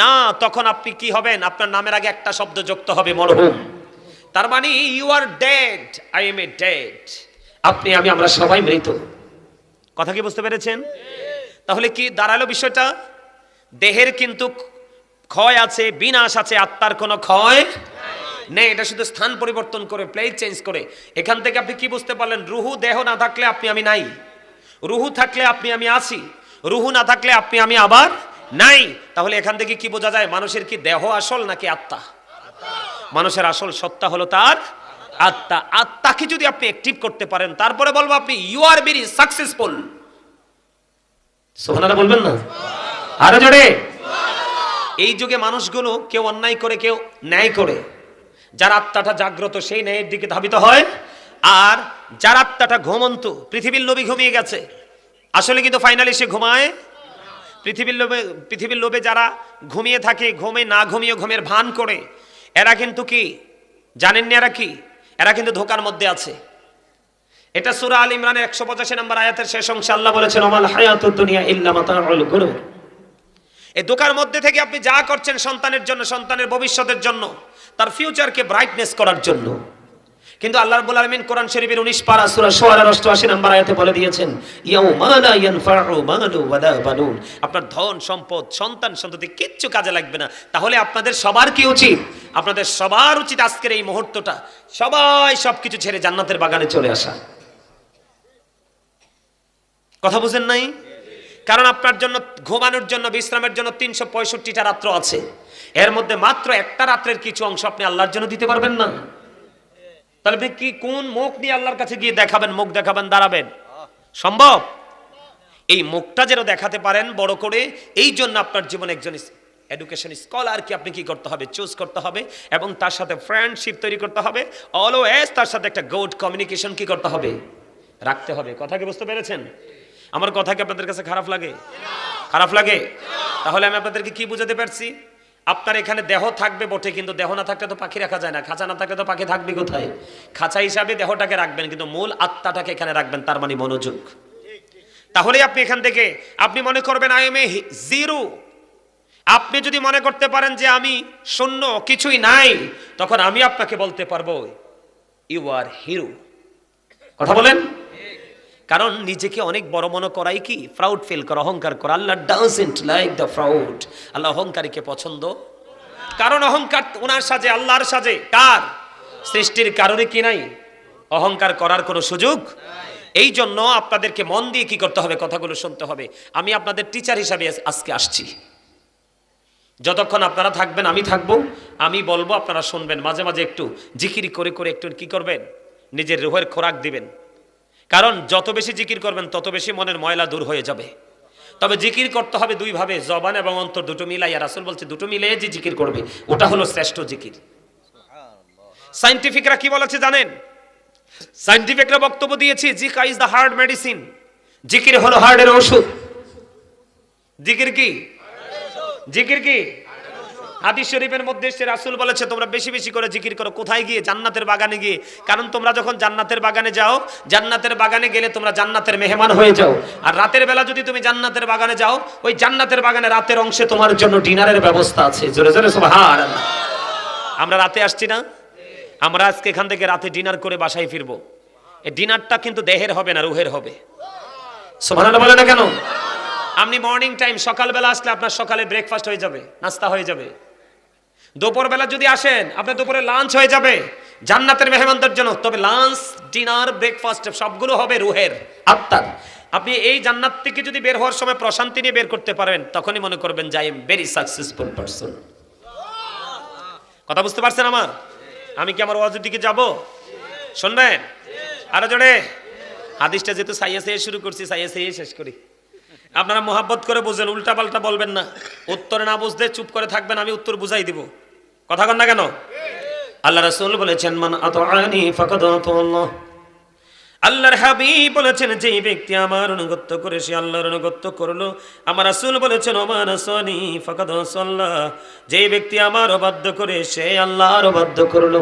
না, তখন আপনি কি হবেন? আপনার নামের আগে একটা শব্দ যুক্ত হবে, মরহুম। তার মানে you are dead, I am a dead. আপনি আমি আমরা সবাই মৃত। কথা কি বুঝতে পেরেছেন? তাহলে কি দাঁড়ালো বিষয়টা? দেহের কিন্তু ক্ষয় আছে, বিনাশ আছে, আত্মার কোনো ক্ষয় নেই। এটা শুধু স্থান পরিবর্তন করে, প্লেস চেঞ্জ করে। এখান থেকে আপনি কি বুঝতে পারলেন? রুহু দেহ না থাকলে আপনি আমি নাই, রুহু থাকলে আপনি আমি আছি, রুহু না থাকলে আপনি আমি আবার নাই। তাহলে এখান থেকে কি বোঝা যায়? মানুষের কি দেহ আসল নাকি আত্মা? মানুষের আসল সত্তা হলো তার আত্মা। আত্মাকে যদি আপনি অ্যাক্টিভ করতে পারেন, তারপরে বলবো আপনি ইউ আর ভেরি সাকসেসফুল। সুবহানাল্লাহ বলবেন না? আরো জোরে। এই যুগে মানুষগুলো কেউ অন্যায় করে, কেউ ন্যায় করে। যার আত্মাটা জাগ্রত সেই ন্যায়ের দিকে ধাবিত হয়, আর যার আত্মাটা ঘুমন্ত, পৃথিবীর লোভে ঘুমিয়ে গেছে, আসলে কিন্তু ফাইনালি সে ঘুমায়। পৃথিবীর লোভে যারা ঘুমিয়ে থাকে, ঘুমে না ঘুমিয়ে ঘুমের ভান করে, এরা কিন্তু কি জানেননি? এরা কি? এরা কিন্তু ধোকার মধ্যে আছে। এটা সূরা আল ইমরানের 185 নম্বর আয়াতের শেষ অংশে আল্লাহ বলেছেন, ওমাল হায়াতুদ দুনিয়া ইল্লা মাতাউল গুরুর। এই ধোকার মধ্যে থেকে আপনি যা করছেন সন্তানের জন্য, সন্তানের ভবিষ্যতের জন্য, তার ফিউচারকে ব্রাইটনেস করার জন্য। কিন্তু আল্লাহ রাব্বুল আলামিন কোরআন শরীফের 19 পারা সূরা শুআরার 88 নম্বর আয়াতে বলে দিয়েছেন, ইয়াউমা লা ইয়ানফাউ মালু ওয়ালা বানুন। আপনার ধন সম্পদ, সন্তান সন্ততি কিচ্ছু কাজে লাগবে না। তাহলে আপনাদের সবার কি উচিত? আপনাদের সবার উচিত আজকের এই মুহূর্তটা সবাই সবকিছু ছেড়ে জান্নাতের বাগানে চলে আসা। কথা বুঝেন নাই? কারণ আপনার জন্য ঘুমানোর জন্য, বিশ্রামের জন্য 365টা রাত্র আছে। এর মধ্যে মাত্র একটা রাত্রের কিছু অংশ আপনি আল্লাহর জন্য দিতে পারবেন না? তাহলে আপনি কি কোন মুখ নিয়ে আল্লাহর কাছে গিয়ে দেখাবেন, মুখ দেখাবেন, দাঁড়াবেন? সম্ভব? এই মুখটা যেন দেখাতে পারেন বড় করে, এই জন্য আপনার জীবনে একজন এডুকেশন স্কলারকে আপনি কি করতে হবে? চুজ করতে হবে, এবং তার সাথে ফ্রেন্ডশিপ তৈরি করতে হবে। অলওয়েজ তার সাথে একটা গুড কমিউনিকেশন কি করতে হবে? রাখতে হবে। কথা কি বুঝতে পেরেছেন? আমার কথা কি আপনাদের কাছে খারাপ লাগে? খারাপ লাগে? তাহলে আমি আপনাদেরকে কি বুঝাতে পারছি? আপনার এখানে দেহ থাকবে বটে, কিন্তু দেহ না থাকলে তো পাখি রাখা যায় না। খাঁচা না থাকলে তো পাখি থাকবে কোথায়? খাঁচা হিসাবে দেহটাকে রাখবেন, কিন্তু মূল আত্মাটাকে এখানে রাখবেন। তার মানে মনোযোগ। তাহলে আপনি এখান থেকে আপনি মনে করবেন আই এম এ জিরো। আপনি যদি মনে করতে পারেন যে আমি শূন্য, কিছুই নাই, তখন আমি আপনাকে বলতে পারবো ইউ আর হিরো। কথা বলেন? কারণ নিজেকে অনেক বড় মনে করাই কি? প্রাউড ফিল করা, অহংকার করা। আল্লাহ ডাজন্ট লাইক দ্য প্রাউড। আল্লাহ অহংকারীকে পছন্দ। কারণ অহংকার ওনার সাজে, আল্লাহর সাজে। কার? সৃষ্টির কারণে কি নাই? অহংকার করার কোনো সুযোগ। এই জন্য আপনাদেরকে মন দিয়ে কি করতে হবে? কথাগুলো শুনতে হবে। আমি আপনাদের টিচার হিসাবে আজকে আসছি। যতক্ষণ আপনারা থাকবেন আমি থাকবো, আমি বলবো আপনারা শুনবেন। মাঝে মাঝে একটু জিকির করে করে একটু কি করবেন? নিজের রুহের খোরাক দিবেন। কারণ যত বেশি জিকির করবেন তত বেশি মনের ময়লা দূর হয়ে যাবে। তবে জিকির করতে হবে দুই ভাবে, জবান এবং অন্তর দুটো মিলাইয়া। রাসূল বলছে দুটো মিলিয়ে যে জিকির করবে ওটা হলো শ্রেষ্ঠ জিকির। সায়েন্টিফিকরা কি বলেছে জানেন? সায়েন্টিফিকরা বক্তব্য দিয়েছে জিকির ইজ দ্য হার্ট মেডিসিন। জিকির হলো হার্টের ওষুধ। জিকির কি? জিকির কি? হাদিস শরীফের মধ্যে সে রাসূল বলেছে তোমরা বেশি বেশি করে জিকির করো। কোথায় গিয়ে? জান্নাতের বাগানে গিয়ে। কারণ তোমরা যখন জান্নাতের বাগানে যাও, জান্নাতের বাগানে গেলে তোমরা জান্নাতের মেহমান হয়ে যাও। আর রাতের বেলা যদি তুমি জান্নাতের বাগানে যাও, ওই জান্নাতের বাগানে রাতের অংশে তোমার জন্য ডিনারের ব্যবস্থা আছে। জোরে জোরে সুবহানাল্লাহ। আমরা রাতে আসছি না? আমরা আজকে এখান থেকে রাতে ডিনার করে বাসায় ফিরবো। এই ডিনারটা কিন্তু দেহের হবে না, রুহের হবে। সুবহানাল্লাহ বলে না কেন? আপনি মর্নিং টাইম সকালবেলা আসলে আপনার সকালে ব্রেকফাস্ট হয়ে যাবে, নাস্তা হয়ে যাবে। দুপুরবেলা যদি আসেন আপনার দুপুরে লাঞ্চ হয়ে যাবে জান্নাতের মেহমানদের জন্য। তবে লাঞ্চ, ডিনার, ব্রেকফাস্ট সবগুলো হবে রুহের, আত্মার। আপনি এই জান্নাত থেকে যদি বের হওয়ার সময় প্রশান্তি নিয়ে বের করতে পারবেন, তখনই মনে করবেন যে I am very successful person. কথা বুঝতে পারছেন আমার? আমি কি আমার ওয়াজের দিকে যাব? শুনবেন? আরো জোরে। হাদিসটা যেহেতু সাইয়া সাইয়া শুরু করছি, সাইয়া সাইয়া শেষ করি। আপনারা মোহাব্বত করে বুঝেন, উল্টা পাল্টা বলবেন না। উত্তর না বুঝতে চুপ করে থাকবেন, আমি উত্তর বুঝাই দিব। কথা কন না কেন? আল্লাহ রাসূল বলেছেন মান আতাআনি ফাকাদ আতাআল্লাহ। আল্লাহর হাবিব বলেছেন যে ব্যক্তি আমার অনুগত করে সে আল্লাহর অনুগত করলো। আমার রাসূল বলেছেন ওমান আসানি ফাকাদ আসাল্লাহ। যে ব্যক্তি আমার অবাধ্য করে সে আল্লাহর অবাধ্য করলো।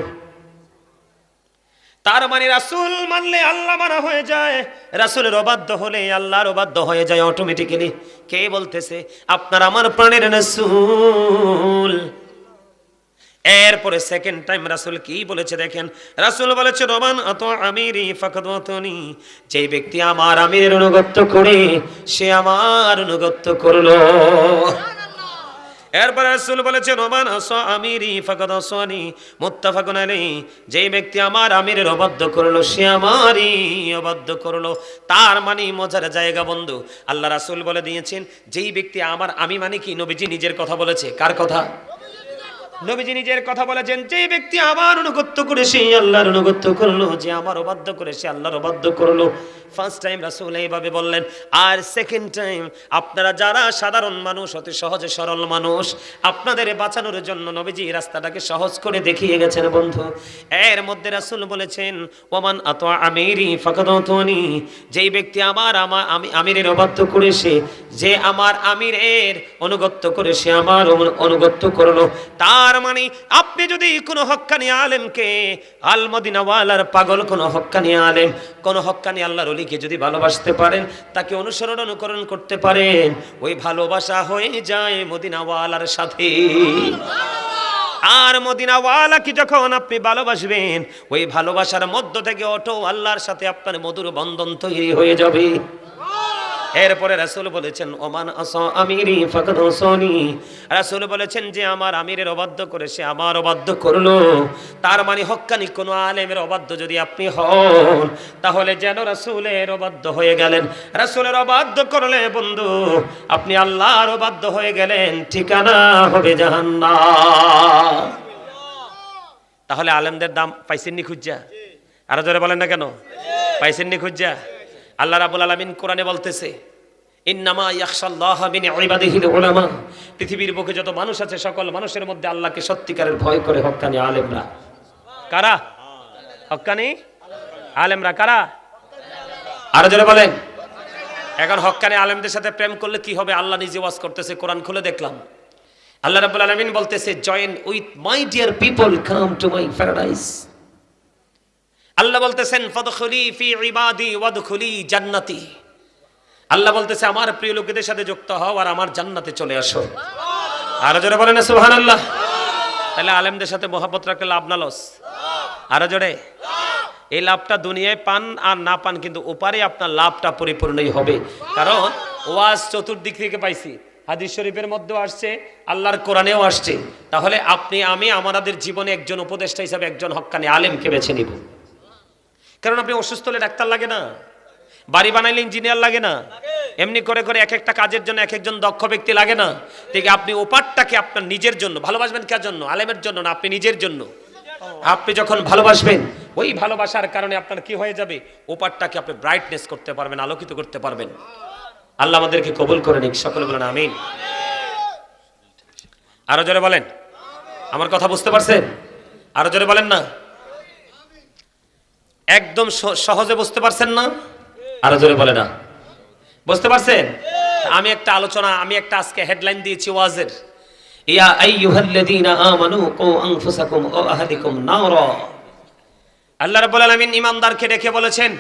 তার মানে রাসূল মানলে আল্লাহ মানা হয়ে যায়, রাসূলের অবাধ্য হলে আল্লাহর অবাধ্য হয়ে যায় অটোমেটিক্যালি। কে বলতেছে? আপনার আমার প্রাণের রাসূল। এরপরে সেকেন্ড টাইম রাসূল কি বলেছে দেখেন, রাসূল বলেছে রমান আত আমিরি ফাকাদ আতানি, যে ব্যক্তি আমার আমিরের অনুগত্য করে সে আমার অনুগত্য করলো। এরপর রাসূল বলেছেন রমান আসা আমিরি ফাকাদ আসানি মুত্তাফাকুন আলাইহি, যে ব্যক্তি আমার আমিরের অবাধ্য করলো সে আমারই অবাধ্য করলো। তার মানে মজার জায়গা বন্ধু, আল্লাহ রাসূল বলে দিয়েছেন যেই ব্যক্তি আমার, আমি মানে কি নবীজি নিজের কথা বলেছে। কার কথা? নবীজি নিজের কথা বলেছেন, যে ব্যক্তি আমার অনুগত্য করে সে আল্লাহর অনুগত্য করলো, যে আমার অবাধ্য করে সে আল্লাহর অবাধ্য করলো। ফার্স্ট টাইম রাসূল এইভাবে বললেন। আর সেকেন্ড টাইম আপনারা যারা সাধারণ মানুষ, অতি সহজে সরল মানুষ, আপনাদের বাঁচানোর জন্য নবীজি রাস্তাটাকে সহজ করে দেখিয়ে গেছেন বন্ধু। এর মধ্যে রাসূল বলেছেন ওমান আতা আমিরি ফাকাদ আতানি, যেই ব্যক্তি আমার আমি আমিরের অবাধ্য করেছে, যে আমার আমিরের অনুগত্য করে সে আমার অনুগত্য করলো। তার মানে আপনি যদি কোনো হক্কানি আলেমকে, আল মদিনাওয়ালার পাগল কোনো হক্কানি আলেম, কোনো হক্কানি আল্লাহর ওলিকে যদি ভালোবাসতে পারেন, তাকে অনুসরণ অনুকরণ করতে পারেন, ওই ভালোবাসা হয়ে যায় মদিনাওয়ালার সাথে। আর মদিনাওয়ালাকে যখন আপনি ভালোবাসবেন, ওই ভালোবাসার মধ্য থেকে অটো আল্লাহর সাথে আপনার মধুর বন্ধন তৈরি হয়ে যাবে। এরপরে রাসূল বলেছেন ওমান আসা আমিরি ফাকাদ আসানি, রাসূল বলেছেন যে আমার আমিরের অবাধ্য করে সে আমার অবাধ্য করলো। তার মানে হক্কানি কোন আলেমের অবাধ্য যদি আপনি হন, তাহলে যেন রাসূলের অবাধ্য হয়ে গেলেন। রাসূলের অবাধ্য করলে বন্ধু আপনি আল্লাহর অবাধ্য হয়ে গেলেন, ঠিকানা হবে জাহান্নাম। তাহলে আলেমদের দাম পাইছেন নি খুঁজা? আরো জোরে বলেন না কেন? পাইছেন নি খুঁজা? আল্লাহ রাব্বুল আলামিন কোরআনে বলতেছে ইন্নামা ইয়াখশাল্লাহা মিন ইবাদিহিল উলামা, পৃথিবীর বুকে যত মানুষ আছে সকল মানুষের মধ্যে আল্লাহকে সত্যিকারের ভয় করে হক্কানি আলেমরা। কারা? হক্কানি আলেমরা। কারা? আরো জোরে বলেন। এখন হক্কানি আলেমদের সাথে প্রেম করলে কি হবে? আল্লাহ নিজে ওয়াজ করতেছে, কোরআন খুলে দেখলাম। আল্লাহ রাব্বুল আলামিন বলতেছে join with my dear people, come to my paradise. আল্লাহ বলতেছেন ফাদখুলি ফি ইবাদি ওয়াদখুলি জান্নাতি। আল্লাহ বলতেছে আমার প্রিয় লোকেদের সাথে যুক্ত হও আর আমার জান্নাতে চলে আসো। আরো জোরে বলেন সুবহানাল্লাহ। তাহলে আলেমদের সাথে মহব্বত রাখলে লাভ না লস? আরো জোরে। এই লাভটা দুনিয়ায় পান আর না পান, কিন্তু ওপারে আপনার লাভটা পরিপূর্ণই হবে। কারণ ওয়াজ চতুর্দিক থেকে পাইছি, হাদিস শরীফের মধ্যেও আসছে, আল্লাহর কোরআনেও আসছে। তাহলে আপনি আমি আমাদের জীবনে একজন উপদেষ্টা হিসাবে একজন হক্কানি আলেমকে বেছে নিব। কারণ আপনি অসুস্থ হলে ডাক্তার লাগে না, বাড়ি বানাইলে ইঞ্জিনিয়ার লাগে না, এমনি করে করে এক একটা কাজের জন্য এক একজন দক্ষ ব্যক্তি লাগে না। ঠিক আপনি ওপারটাকে আপনার নিজের জন্য ভালোবাসবেন। কার জন্য? আলেমের জন্য না, আপনি নিজের জন্য। আপনি যখন ভালোবাসবেন, ওই ভালোবাসার কারণে আপনার কি হয়ে যাবে? ওপারটাকে আপনি ব্রাইটনেস করতে পারবেন, আলোকিত করতে পারবেন। আল্লাহ আমাদেরকে কবুল করে নিক, সকলে বলেন আমিন। আরো জোরে বলেন। আমার কথা বুঝতে পারছেন? আরো জোরে বলেন না। একদম সহজে বুঝতে পারছেন না? আরো জোরে বলে না। বুঝতে পারছেন? আমি একটা আলোচনা, আমি একটা আজকে হেডলাইন দিয়েছি ওয়াজের, ইয়া আইয়ুহাল্লাযীনা আমানু কু আনফুসাকুম ওয়া আহলিকুম নারা। আল্লাহ রাব্বুল আলামিন ঈমানদারকে ডেকে বলেছেন,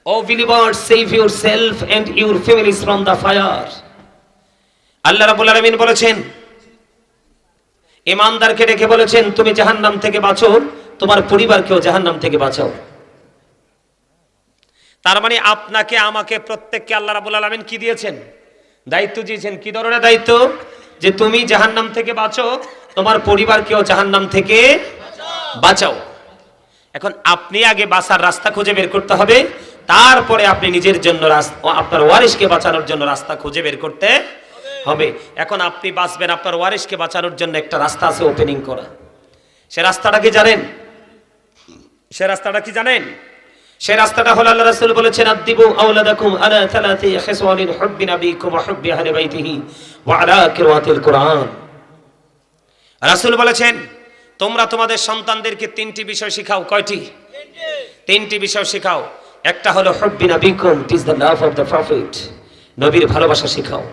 O believers, save yourself and your families from the fire. আল্লাহ রাব্বুল আলামিন বলেছেন, ঈমানদারকে ডেকে বলেছেন তুমি জাহান্নাম থেকে বাঁচো, তোমার পরিবারকেও জাহান্নাম থেকে বাঁচাও। তার মানে আপনাকে আমাকে প্রত্যেককে আল্লাহ রাব্বুল আলামিন কি দিয়েছেন? দায়িত্ব দিয়েছেন। কি ধরনের দায়িত্ব? যে তুমি জাহান্নাম থেকে বাঁচো, তোমার পরিবারকেও জাহান্নাম থেকে বাঁচাও। এখন আপনি আগে বাঁচার রাস্তা খুঁজে বের করতে হবে, তারপরে আপনি নিজের জন্য আপনার ওয়ারিশকে বাঁচানোর জন্য রাস্তা খুঁজে বের করতে হবে। এখন আপনি বাঁচবেন, আপনার ওয়ারিশকে বাঁচানোর জন্য একটা রাস্তা আছে ওপেনিং করা। সে রাস্তাটা কি জানেন? সে রাস্তাটা কি জানেন? সে রাস্তাটা হলো আল্লাহ রাসূল বলেছেন আদিবু আওলাদাকুম আলা সালাতি খিসওয়ালিন হুব্বি নবিকুম ওয়া হুব্বি আহলি বাইতিহি ওয়া আলা কিরাতিল কুরআন। রাসূল বলেছেন তোমরা তোমাদের সন্তানদেরকে তিনটি বিষয় শেখাও। কয়টি? তিনটি বিষয় শেখাও। একটা হলো হুব্বি নবিকুম, it is the love of the prophet, নবীর ভালোবাসা শেখাও।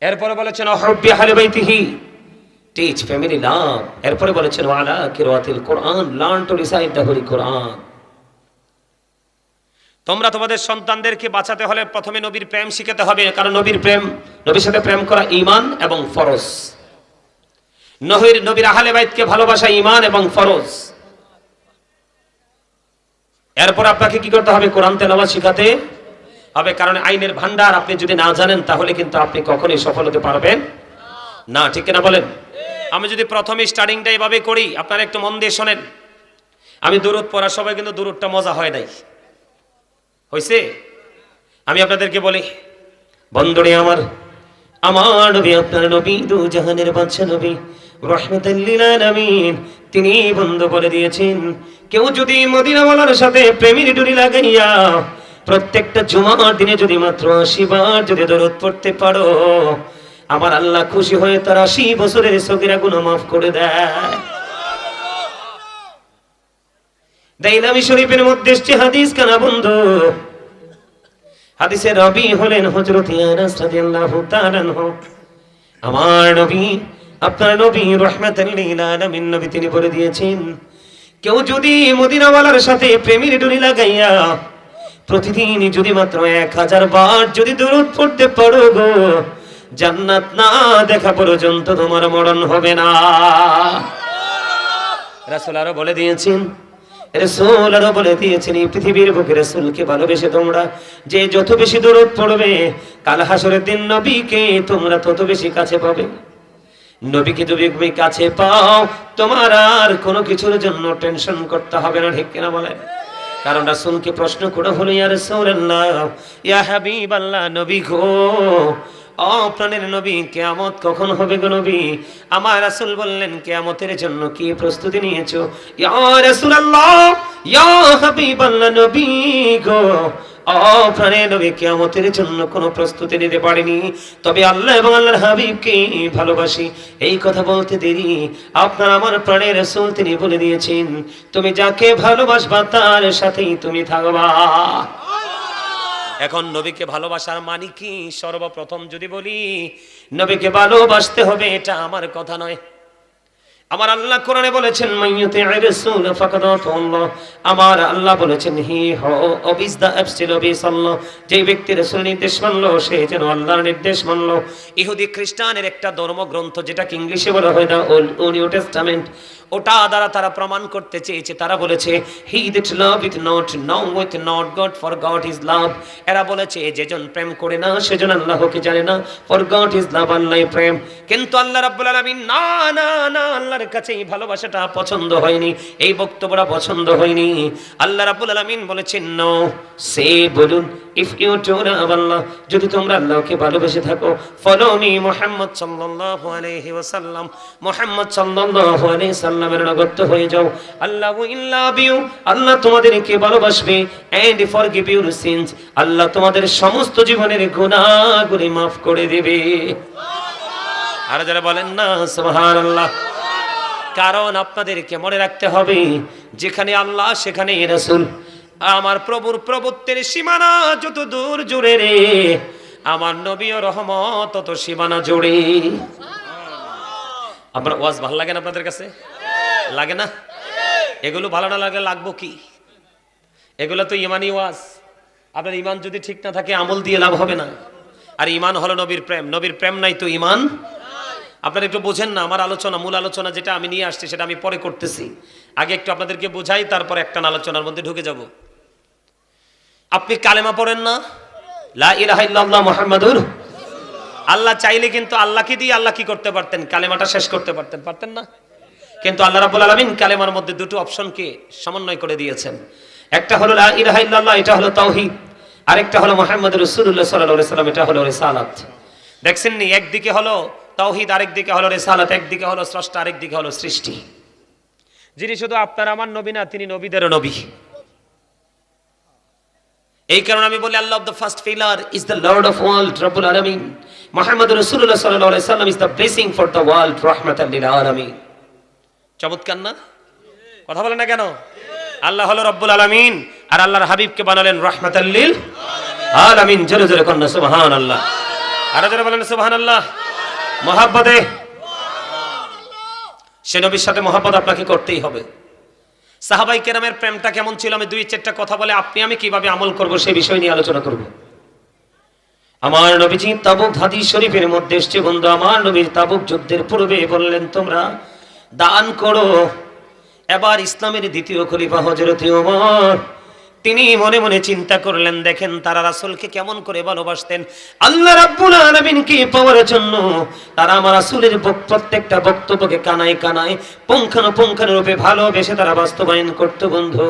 এরপরে বলেছেন হুব্বি আহলি বাইতিহি, টিচ ফ্যামিলি লাভ। এরপরে বলেছেন ওয়ালা কিরাতিল কোরআন, learn to recite the holy Quran. তোমরা তোমাদের সন্তানদেরকে বাঁচাতে হলে প্রথমে নবীর প্রেম শিখাতে হবে, কারণ নবীর সাথে প্রেম করা ঈমান এবং ফরজ। নবীর আহলে বাইতকে ভালোবাসা ঈমান এবং ফরজ। এরপর আপনাকে কি করতে হবে? কোরআন তেলাওয়াত শিখাতে হবে, কারণ আইনের ভান্ডার আপনি যদি না জানেন তাহলে কিন্তু আপনি কখনোই সফল হতে পারবেন না, ঠিক কিনা বলেন? আমি যদি প্রথমে স্টার্টিংটা এভাবে করি, আপনারা একটু মন দিয়ে শোনেন। আমি দুরূদ পড়ার সময় কিন্তু দুরূদটা মজা হয় নাই, হয়েছে? আমি আপনাদেরকে বলি, বন্ধুরে আমার নবী, আপনার নবী, দু জাহানের বাদশা নবী, রাহমাতাল লিল আলামিন, তিনি বন্ধ করে দিয়েছেন, কেউ যদি মদিনাওয়ালার সাথে প্রেমের ডুরি লাগাইয়া প্রত্যেকটা জুমার দিনে যদি মাত্র 80 বার যদি দরুদ পড়তে পারো, আমার আল্লাহ খুশি হয়ে তার 80 বছরের সগীরা গুনাহ মাফ করে দেয়। দাইলামি শরীফের মধ্যে এসেছে হাদিস কানা বন্ধু। হাদিসের রাবী হলেন হযরত আনাস রাদিয়াল্লাহু তাআলা আনহু। আমার নবী, আপনার নবী রাহমাতাল লিল আলামিন নবী, তিনি বলে দিয়েছেন, কেউ যদি মদিনাওয়ালার সাথে প্রেমের ডুরি লাগাইয়া প্রতিদিন যদি মাত্র 1000 বার যদি দরুদ পড়তে পারো গো, জান্নাত না দেখা পর্যন্ত তোমার মরণ হবে না। রাসূল আরো বলে দিয়েছেন, এই পৃথিবীর বুকে রাসূলকে ভালোবেসে তোমরা যে যত বেশি দরুদ পড়বে, কাল হাসরের দিন নবীকে তোমরা তত বেশি কাছে পাবে। নবীকে তুমি কাছে পাও, তোমার আর কোনো কিছুর জন্য টেনশন করতে হবে না, ঠিক কিনা বলেন? কারণ রাসূলকে প্রশ্ন করা হলো, ইয়া রাসূলুল্লাহ, ইয়া হাবিবাল্লাহ, নবী গো, ও প্রাণের নবী, কিয়ামত কখন হবে গো নবী? আমার রাসূল বললেন, কিয়ামতের জন্য কি প্রস্তুতি নিয়েছো? ইয়া রাসূলুল্লাহ, ইয়া হাবিবাল্লাহ, নবী গো, ও প্রাণের নবী, কিয়ামতের জন্য কোনো প্রস্তুতি নিতে পারিনি, তবে আল্লাহ এবং আল্লাহর হাবিবকে ভালোবাসি। এই কথা বলতে দেরি আপনার আমার প্রাণের রাসূল তিনি বলে দিয়েছেন, তুমি যাকে ভালোবাসবা তার সাথেই তুমি থাকবা। এখন নবীকে ভালোবাসার মানে কি? সর্বপ্রথম যদি বলি নবীকে ভালোবাসতে হবে, এটা আমার কথা নয়। আমার আল্লাহ কোরআনে বলেছেন, মাইয়ুতি'ir রাসূল ফাকাদ আতাল্লাহ। আমার আল্লাহ বলেছেন, হি ওবিজ দা অ্যাবসলিউট ওবিস আল্লাহ। যে ব্যক্তি রাসূলের নির্দেশ মানলো সে যেন আল্লাহর নির্দেশ মানলো। ইহুদি খ্রিস্টানের একটা ধর্মগ্রন্থ, যেটাকে ইংলিশে বলা হয় দা ওল্ড নিউ টেস্টামেন্ট, ওটা দ্বারা তারা প্রমাণ করতে চেয়েছে। তারা বলেছে, he that love it not now with not god, for god is love. এরা বলেছে, যেজন প্রেম করে না সেজন আল্লাহকে জানে না, ফর গড ইজ লাভ, আল্লাহই প্রেম। কিন্তু আল্লাহ রাব্বুল আলামিন না না না, আল্লাহর কাছে এই ভালোবাসাটা পছন্দ হয়নি, এই বক্তব্যটা পছন্দ হয়নি। আল্লাহ রাব্বুল আলামিন বলেছেন, নো সে বলুন, ইফ ইউ টু লাভ আল্লাহ, যদি তোমরা আল্লাহকে ভালোবেসে থাকো, ফলো মি মুহাম্মদ সাল্লাল্লাহু আলাইহি ওয়াসাল্লাম, মুহাম্মদ সাল্লাল্লাহু আলাইহি সাল্লামের অনুগত হয়ে যাও। আল্লাহ উইল লাভ ইউ, আল্লাহ তোমাদেরকে ভালোবাসবে, এন্ড ফরগিভ ইউর সিনস, আল্লাহ তোমাদের সমস্ত জীবনের গুনাহগুলি maaf করে দেবে। আর যারা বলেন না সুবহানাল্লাহ। কারণ আপনাদেরকে মনে রাখতে হবে, যেখানে আল্লাহ সেখানে রাসূল। আমার প্রভুর প্রভুত্বের সীমানা যত দূর জুড়ে রে, আমার নবী ও রহমত তত সীমানা জুড়ে। আপনার ওয়াজ ভালো লাগে না? আপনাদের কাছে লাগে না? এগুলো ভালো না লাগলে লাগবো কি? এগুলো তো ইমানি ওয়াজ। আপনার ইমান যদি ঠিক না থাকে আমল দিয়ে লাভ হবে না। আর ইমান হলো নবীর প্রেম, নবীর প্রেম নাই তো ইমান। আপনারা একটু বোঝেন না, আমার আলোচনা, মূল আলোচনা যেটা আমি নিয়ে আসছি সেটা আমি পরে করতেছি। আগে একটু আপনাদেরকে বোঝাই, তারপর একটা আলোচনার মধ্যে ঢুকে যাব। আপনি কালেমা পড়েন না, লা ইলাহা ইল্লাল্লাহ মুহাম্মাদুর। আল্লাহ চাইলে কিন্তু আল্লাহকে দিয়ে আল্লাহ কি করতে পারতেন? কালেমাটা শেষ করতে পারতেন, পারতেন না? কিন্তু আল্লাহ রাব্বুল আলামিন কালেমার মধ্যে দুটো অপশনকে সমন্বয় করে দিয়েছেন। একটা হলো লা ইলাহা ইল্লাল্লাহ, এটা হলো তাওহীদ, আরেকটা হলো মুহাম্মাদুর রাসূলুল্লাহ সাল্লাল্লাহু আলাইহি ওয়াসাল্লাম, এটা হলো রিসালাত। দেখছেন নি, একদিকে হলো তাওহীদ, আরেকদিকে হলো রিসালাত, একদিকে হলো স্রষ্টা, আরেকদিকে হলো সৃষ্টি। যিনি শুধু আপনার আমার নবী না, তিনি নবীদেরও নবী। এই কারণে আমি বলি, আল্লাহ the first pillar is the Lord of world, রব্বুল আলামিন। মুহাম্মাদুর রাসূলুল্লাহ সাল্লাল্লাহু আলাইহি ওয়াসাল্লাম is the blessing for the world, রাহমাতাল লিল আলামিন। চমৎকার না? কথা বলেন না কেন? আল্লাহ হলো রব্বুল আলামিন, আর আল্লাহর হাবিবকে বানালেন রাহমাতাল লিল আলামিন। জোরে জোরে কন্না সুবহানাল্লাহ। আর জোরে বলেন সুবহানাল্লাহ। মহাব্বতে সে নবীর সাথে মহব্বত আপনাকে করতেই হবে। সাহাবাই কেরামের প্রেমটা কেমন ছিল, আমি 2-4টা কথা বলে আপনি আমি কিভাবে আমল করব সে বিষয় নিয়ে আলোচনা করব। আমার নবীজি তাবুক হাদিস শরীফের মধ্যে এসছে বন্ধু, আমার নবীর তাবুক যুদ্ধের পূর্বে বললেন তোমরা দান করো। এবার ইসলামের দ্বিতীয় খলিফা হযরত ওমর তিনি মনে মনে চিন্তা করলেন, দেখেন তারা রাসূলকে কেমন করে ভালোবাসতেন, আল্লাহ রাব্বুল আলামিনকে পাওয়ার জন্য তারা আমার রাসূলের প্রত্যেকটা বক্তব্যকে কানায় কানায় পুঙ্খানুপুঙ্খানুরূপে ভালোবেসে তারা বাস্তবায়ন করত বন্ধু।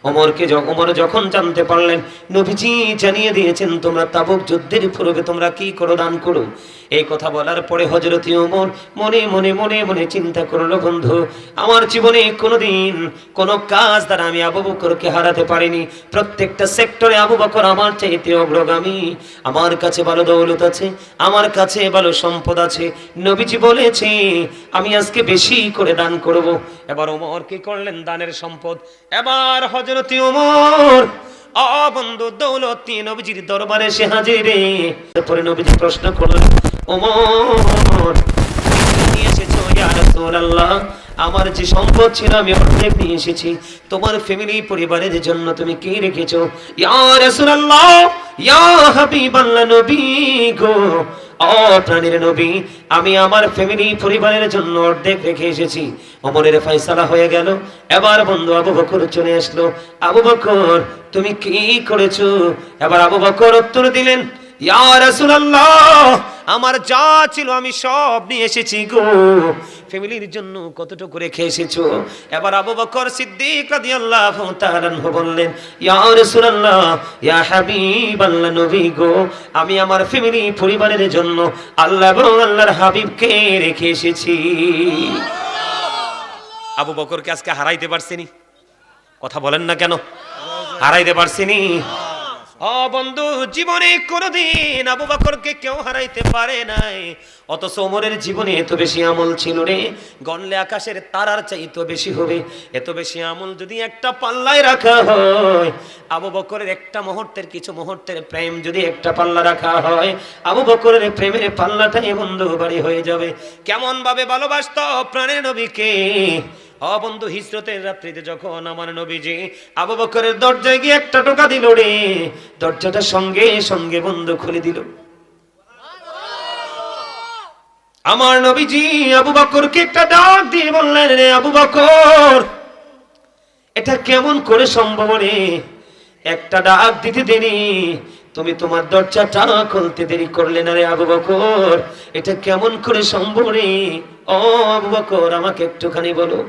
ওমর যখন জানতে পারলেন নবীজি জানিয়ে দিয়েছেন তোমরা তাবুক যুদ্ধের পূর্বে তোমরা কি করো, দান করো, এই কথা বলার পরে হযরত ওমর মনে মনে মনে মনে চিন্তা করলো, বন্ধু আমার জীবনে কোনোদিন কোনো কাজ দ্বারা আমি আবু বকরকে হারাতে পারিনি। প্রত্যেকটা সেক্টরে আবু বকর আমার চাইতে অগ্রগামী। আমার কাছে ভালো দৌলত আছে, আমার কাছে ভালো সম্পদ আছে, নবীজি বলেছে আমি আজকে বেশি করে দান করব। এবার ওমর কি করলেন, দানের সম্পদ এবার হযরত ওমর বন্ধু দৌলত নিয়ে নবীজির দরবারে এসে হাজির। তারপরে নবীজি প্রশ্ন করলেন, ওমর নিয়ে এসেছো? ইয়া রাসূলুল্লাহ, আমার যে সম্পদ ছিল আমি অর্ধেক নিয়ে এসেছি, তোমার ফ্যামিলি পরিবারের জন্য তুমি কি রেখেছো? ইয়া রাসূলুল্লাহ, ইয়া হাবিবাল্লাহ, নবী গো, ও প্রাণের নবী, আমি আমার ফ্যামিলি পরিবারের জন্য অর্ধেক রেখে এসেছি। ওমরের ফয়সালা হয়ে গেল। এবার বন্ধু আবু বকর চলে আসলো। আবু বকর তুমি কি করেছো? এবার আবু বকর উত্তর দিলেন, ইয়া রাসূলুল্লাহ, আমার যা ছিল আমি সব নিয়ে এসেছি গো। ফ্যামিলির জন্য কতটুকু রেখে এসেছো? এবার আবু বকর সিদ্দিক রাদিয়াল্লাহু তাআলা আনহু বললেন, ইয়া রাসূলুল্লাহ, ইয়া হাবিবাল্লাহ, নবী গো, আমি আমার ফ্যামিলি পরিবারের জন্য আল্লাহ এবং আল্লাহর হাবিবকে রেখে এসেছি। আবু বকরকে আজকে হারাইতে পারছিনি? কথা বলেন না কেন? হারাইতে পারছিনি? বন্ধু জীবনে কোনোদিন আবু বকরকে কেউ হারাইতে পারে নাই। অথচ ওমরের জীবনে এত বেশি আমল ছিল রে, গণলে আকাশের তারার চাইতে বেশি হবে। এত বেশি আমল যদি একটা পাল্লায় রাখা হয়, আবু বকরের একটা মুহূর্তের কিছু মুহূর্তের প্রেম যদি একটা পাল্লা রাখা হয়, আবু বকরের প্রেমের পাল্লাটাই বন্ধু বাড়ি হয়ে যাবে। কেমন ভাবে ভালোবাসতো প্রাণের নবীকে। বন্ধু হিজরতের রাত্রিতে যখন আমার নবীজি আবু বকরের দরজায় গিয়ে একটা টোকা দিল রে, দরজাটা সঙ্গে সঙ্গে বন্ধু খুলে দিল। আমার নবীজি আবু বকরকে একটা ডাক দিয়ে বললেন, রে আবু বকর, এটা কেমন করে সম্ভব রে? একটা ডাক দিতে দেরি, তুমি তোমার দরজাটা খুলতে দেরি করলে না রে আবু বকর, এটা কেমন করে সম্ভব রে? ও আবু বকর আমাকে একটুখানি বলো।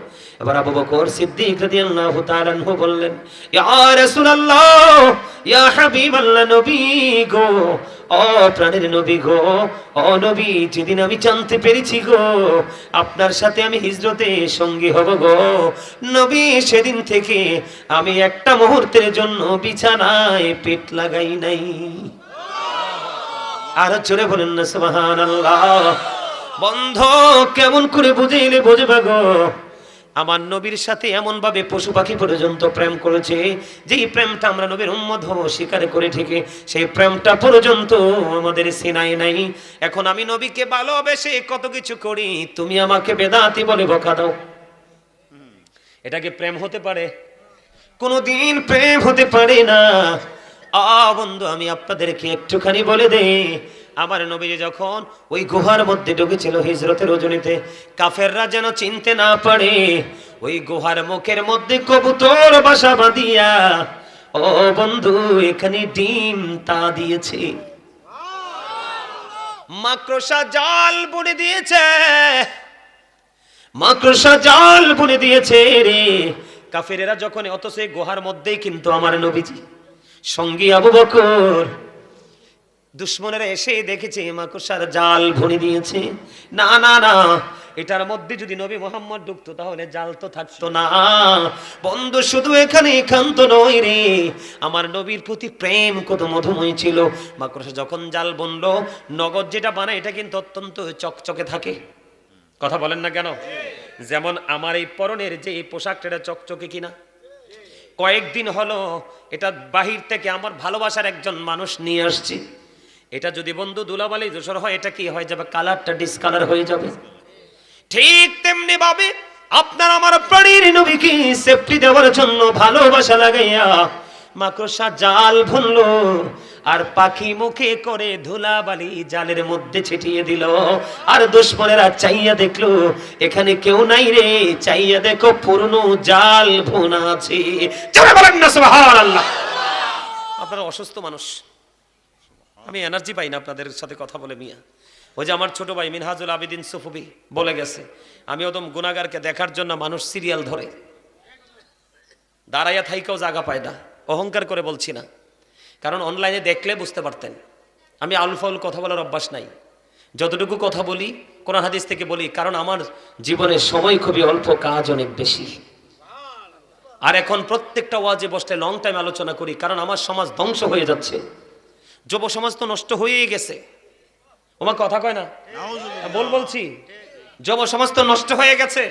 এবার আবু বকর সিদ্দিক রাদিয়াল্লাহু তাআলা আনহু বললেন, ইয়া রাসূলুল্লাহ, ইয়া হাবিবাল্লাহ, নবী গো, ও প্রাণের নবী গো, ও নবী, যেদিন আমি জানতে পেরেছি গো আপনার সাথে আমি হিজরতে সঙ্গী হব গো নবী, সেদিন থেকে আমি একটা মুহূর্তের জন্য বিছানায় পেট লাগাই নাই। আর জোরে বলেন না সুবহানাল্লাহ। বন্ধ কেমন করে বুঝাইলে বুঝবা গো? আমার নবীর সাথে এমন ভাবে পশু পাখি পর্যন্ত প্রেম করেছে, যেই প্রেমটা আমরা নবীর উম্মত হব স্বীকার করে থেকে সেই প্রেমটা পর্যন্ত আমাদের সিনাই নাই। এখন আমি নবীকে ভালোবেসে কত কিছু করি, তুমি আমাকে বেদাতি বলে বকা দাও। এটাকে প্রেম হতে পারে? কোনদিন প্রেম হতে পারে না। বন্ধু আমি আপনাদেরকে একটুখানি বলে দেই, আমার নবীজি যখন ওই গুহার মধ্যে ঢুকেছিল হিজরতের রজনীতে, কাফেররা যেন চিনতে না পারে, ওই গুহার মুখের মধ্যে কবুতর বাসা বাঁধিয়া ও বন্ধু এখানে ডিম তা দিয়েছে, মাকড়সা জাল বুনে দিয়েছে, মাকড়সা জাল বুনে দিয়েছে রে কাফেরেরা যখন। অথচ এই গুহার মধ্যেই কিন্তু আমার নবীজি সঙ্গী আবু বকর, দুশ্মনেরা এসে দেখেছে মাকড়সার জাল বুনে দিয়েছে। না না না, এটার মধ্যে যদি নবী মুহাম্মদ ঢুকতো তাহলে জাল তো থাকতো না। বন্ধু শুধু এখানে একান্ত নয় রে, আমার নবীর প্রতি প্রেম কত মধুময় ছিল। মাকড়সা যখন জাল বুনলো, নগদ যেটা বানায় এটা কিন্তু অত্যন্ত চকচকে থাকে। কথা বলেন না কেন? যেমন আমার এই পরনের যে এই পোশাকটা চকচকে কিনা, কয়েকদিন হলো এটা বাহির থেকে আমার ভালোবাসার একজন মানুষ নিয়ে আসছে। এটা যদি বন্ধু ধুলাবালি ধূসর হয়, এটা কি হয়ে যাবে? কালারটা ডিসকালার হয়ে যাবে। ঠিক তেমনি ভাবে আপনার আমার প্রাণীর নবীকে সেফটি দেওয়ার জন্য ভালোবাসা লাগাইয়া মাকড়সা জাল বুনলো আর পাখি মুখে করে ধুলাবালি জালের মধ্যে ছিটিয়ে দিল। আর দুশমনেরা চাইয়া দেখলো এখানে কেউ নাই রে, চাইয়া দেখো পুরনো জাল বোনা আছে। জোরে বলেন না সুবহানাল্লাহ। আপনারা অসুস্থ মানুষ, আমি এনার্জি পাই না আপনাদের সাথে কথা বলে মিয়া। ওই যে আমার ছোট ভাই মিনহাজুল আবেদিন সুফি বলে গেছে, আমি ওদম গুনাহগারকে দেখার জন্য মানুষ সিরিয়াল ধরে, দাঁড়াইয়া থাইকেও জায়গা পায় না। অহংকার করে বলছি না, কারণ অনলাইনে দেখলে বুঝতে পারতেন। আমি আলফাউল কথা বলার অভ্যাস নাই, যতটুকু কথা বলি কোরআন হাদিস থেকে বলি, কারণ আমার জীবনের সময় খুবই অল্প, কাজ অনেক বেশি। আর এখন প্রত্যেকটা ওয়াজে বসলে লং টাইম আলোচনা করি, কারণ আমার সমাজ ধ্বংস হয়ে যাচ্ছে। যুব সমাজ তো নষ্ট হয়েই গেছে। ওমা কথা কয় না, বলছি যুব সমাজ তো নষ্ট হয়ে গেছে।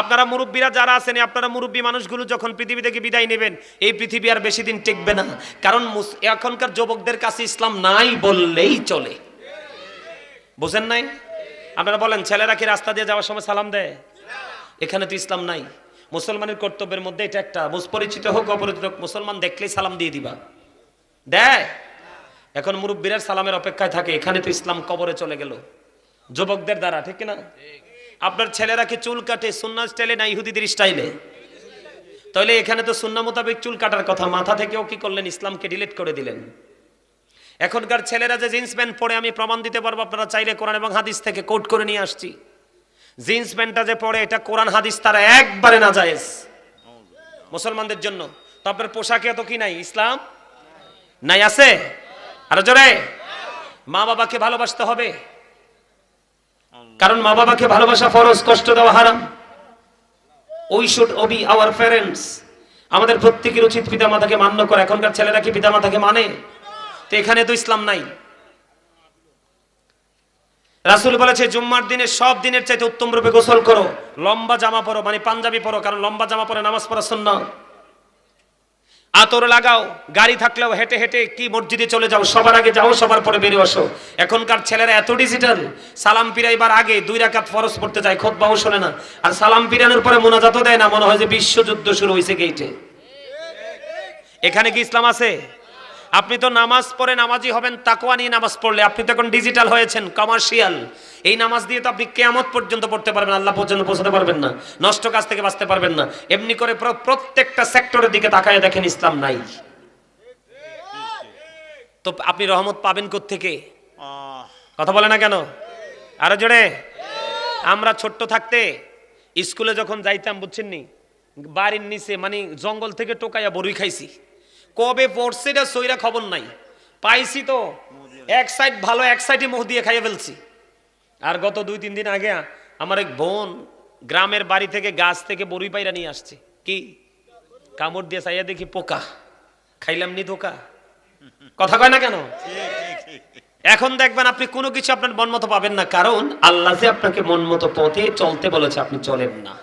আপনারা মুরব্বীরা যারা আছেন, আপনারা মুরব্বী মানুষগুলো যখন পৃথিবী থেকে বিদায় নেবেন, এই পৃথিবী আর বেশি দিন টিকবে না। কারণ এখনকার যুবকদের কাছে ইসলাম নাই বললেই চলে। বুঝেন নাই? আপনারা বলেন ছেলেরা কি রাস্তা দিয়ে যাওয়ার সময় সালাম দেয়? এখানে তো ইসলাম নাই। মুসলমানের কর্তব্যের মধ্যে এটা একটা, পরিচিত হোক অপরিচিত হোক, মুসলমান দেখলেই সালাম দিয়ে দিবা, দেয়। এখন মুরব্বীরা সালামের অপেক্ষায় থাকে। এখানে তো ইসলাম কবরে চলে গেল যুবকদের দ্বারা, ঠিক না? আপনার ছেলেরা কি চুল কাটে সুন্নাহ স্টাইলে না ইহুদিদের স্টাইলে? তাহলে এখানে তো সুন্নাহ মোতাবেক চুল কাটার কথা, মাথা থেকেও কি করলেন? ইসলামকে ডিলিট করে দিলেন। এখনকার ছেলেরা যে জিন্স প্যান্ট পরে, আমি প্রমাণ দিতে পারবো, আপনারা চাইলে কোরআন এবং হাদিস থেকে কোট করে নিয়ে আসছি। জিন্স প্যান্টটা যে পরে, এটা কোরআন হাদিস তারা একবারে নাজায়েজ মুসলমানদের জন্য। তো আপনার পোশাকে তো কি নাই? ইসলাম নাই, আছে? আরো জোরে। মা বাবাকে ভালোবাসতে হবে, কারণ মা বাবাকে ভালোবাসা ফরজ, কষ্ট দেওয়া হারাম। We should Obi our parents. আমাদের প্রত্যেকের উচিত পিতামাতাকে মান্য করা। এখনকার ছেলেরা কি পিতামাতাকে মানে? তো এখানে তো ইসলাম নাই। রাসূল বলেছে জুম্মার দিনে সব দিনের চাইতে উত্তম রূপে গোসল করো, লম্বা জামা পরো, মানে পাঞ্জাবি পরো, কারণ লম্বা জামা পরে নামাজ পড়া সুন্নাহ। আতর লাগাও, গাড়ি থাকলেও হেঁটে হেঁটে কি মসজিদে চলে যাও, সবার আগে যাও, সবার পরে বেরিয়ে আসো। এখনকার ছেলেরা এত ডিজিটাল, সালাম ফিরাইবার আগে 2 রাকাত ফরজ পড়তে যায়, খুতবাও শোনে না। আর সালাম ফিরানোর পরে মোনাজাতও দেয় না, মনে হয় যে বিশ্বযুদ্ধ শুরু হয়েছে গেইটে। এখানে কি ইসলাম আছে? আপনি তো নামাজ পড়ে নামাজি হবেন তাকওয়া নিয়ে নামাজ পড়লে। আপনি তো এখন ডিজিটাল হয়েছেন, কমার্শিয়াল। এই নামাজ দিয়ে তো আপনি কিয়ামত পর্যন্ত পড়তে পারবেন, আল্লাহ পর্যন্ত পৌঁছাতে পারবেন না, নষ্ট কাজ থেকে বাঁচতে পারবেন না। এমনি করে প্রত্যেকটা সেক্টরের দিকে তাকায় দেখেন, ইসলাম নাই। তো আপনি রহমত পাবেন কোত্থেকে? কথা বলে না কেন? আরো জোরে। আমরা ছোট্ট থাকতে স্কুলে যখন যাইতাম, বুঝছেন নি, বাড়ির নিচে মানে জঙ্গল থেকে টোকাইয়া বড়ই খাইছি। কবে পড়ছে এটা সইরা খবর নাই, পাইছি তো এক সাইড ভালো, এক সাইডে মুখ দিয়ে খাইয়ে ফেলছি। আর গত 2-3 দিন আগে আমার এক বোন গ্রামের বাড়ি থেকে গাছ থেকে বড়ই পাইরা নিয়ে আসছে। কি কামড় দিয়ে চাইয়া দেখি পোকা, খাইলাম নি ধোকা। কথা কয় না কেন? এখন দেখবেন আপনি কোনো কিছু আপনার মন মতো পাবেন না, কারণ আল্লাহ যে আপনাকে মন মতো পথে চলতে বলেছে, আপনি চলেন না।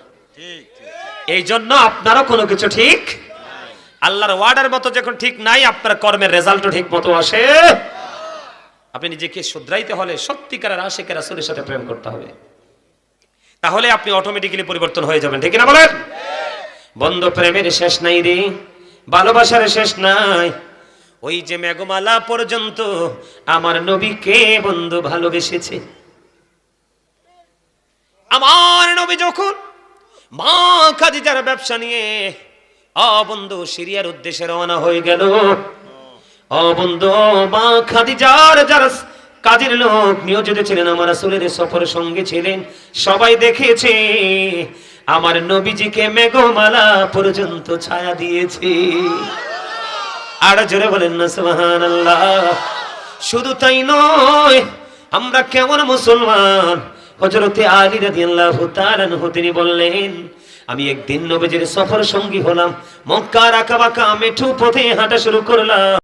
এই জন্য আপনারও কোনো কিছু ঠিক, আল্লাহর ওয়ার্ডের মতো যখন ঠিক নাই, আপনার কর্মের রেজাল্টও ঠিক মতো আসে। আপনি নিজেকে শুধরাইতে হলে সত্যিকারের আশিক রাসূলের সাথে প্রেম করতে হবে, তাহলে আপনি অটোমেটিক্যালি পরিবর্তন হয়ে যাবেন, ঠিক না বলেন? বন্ধু, প্রেমের শেষ নাই রে, ভালোবাসার শেষ নাই। ওই যে মেঘমালা পর্যন্ত আমার নবীকে বন্ধু ভালোবেসেছে। আমার নবী যখন মা খাদিজার ব্যবসা নিয়ে বন্ধু সিরিয়ার উদ্দেশ্যে রওনা হয়ে গেল, বন্ধু মা খাদিজার যারা কাজের লোক নিয়োজিত ছিলেন, আমার রাসূলের সফর সঙ্গে ছিলেন, সবাই দেখেছে আমার নবীজিকে মেঘমালা পর্যন্ত ছায়া দিয়েছে। আর জোরে বলেন না সুবহানাল্লাহ। শুধু তাই নয়, আমরা কেমন মুসলমান, হযরতে আলী রাদিয়াল্লাহু তাআলা আনহু তিনি বললেন, আমি একদিন নবীজির সফর সঙ্গী হলাম, মক্কার আঁকাবাঁকা মেঠো পথে হাঁটা শুরু করলাম।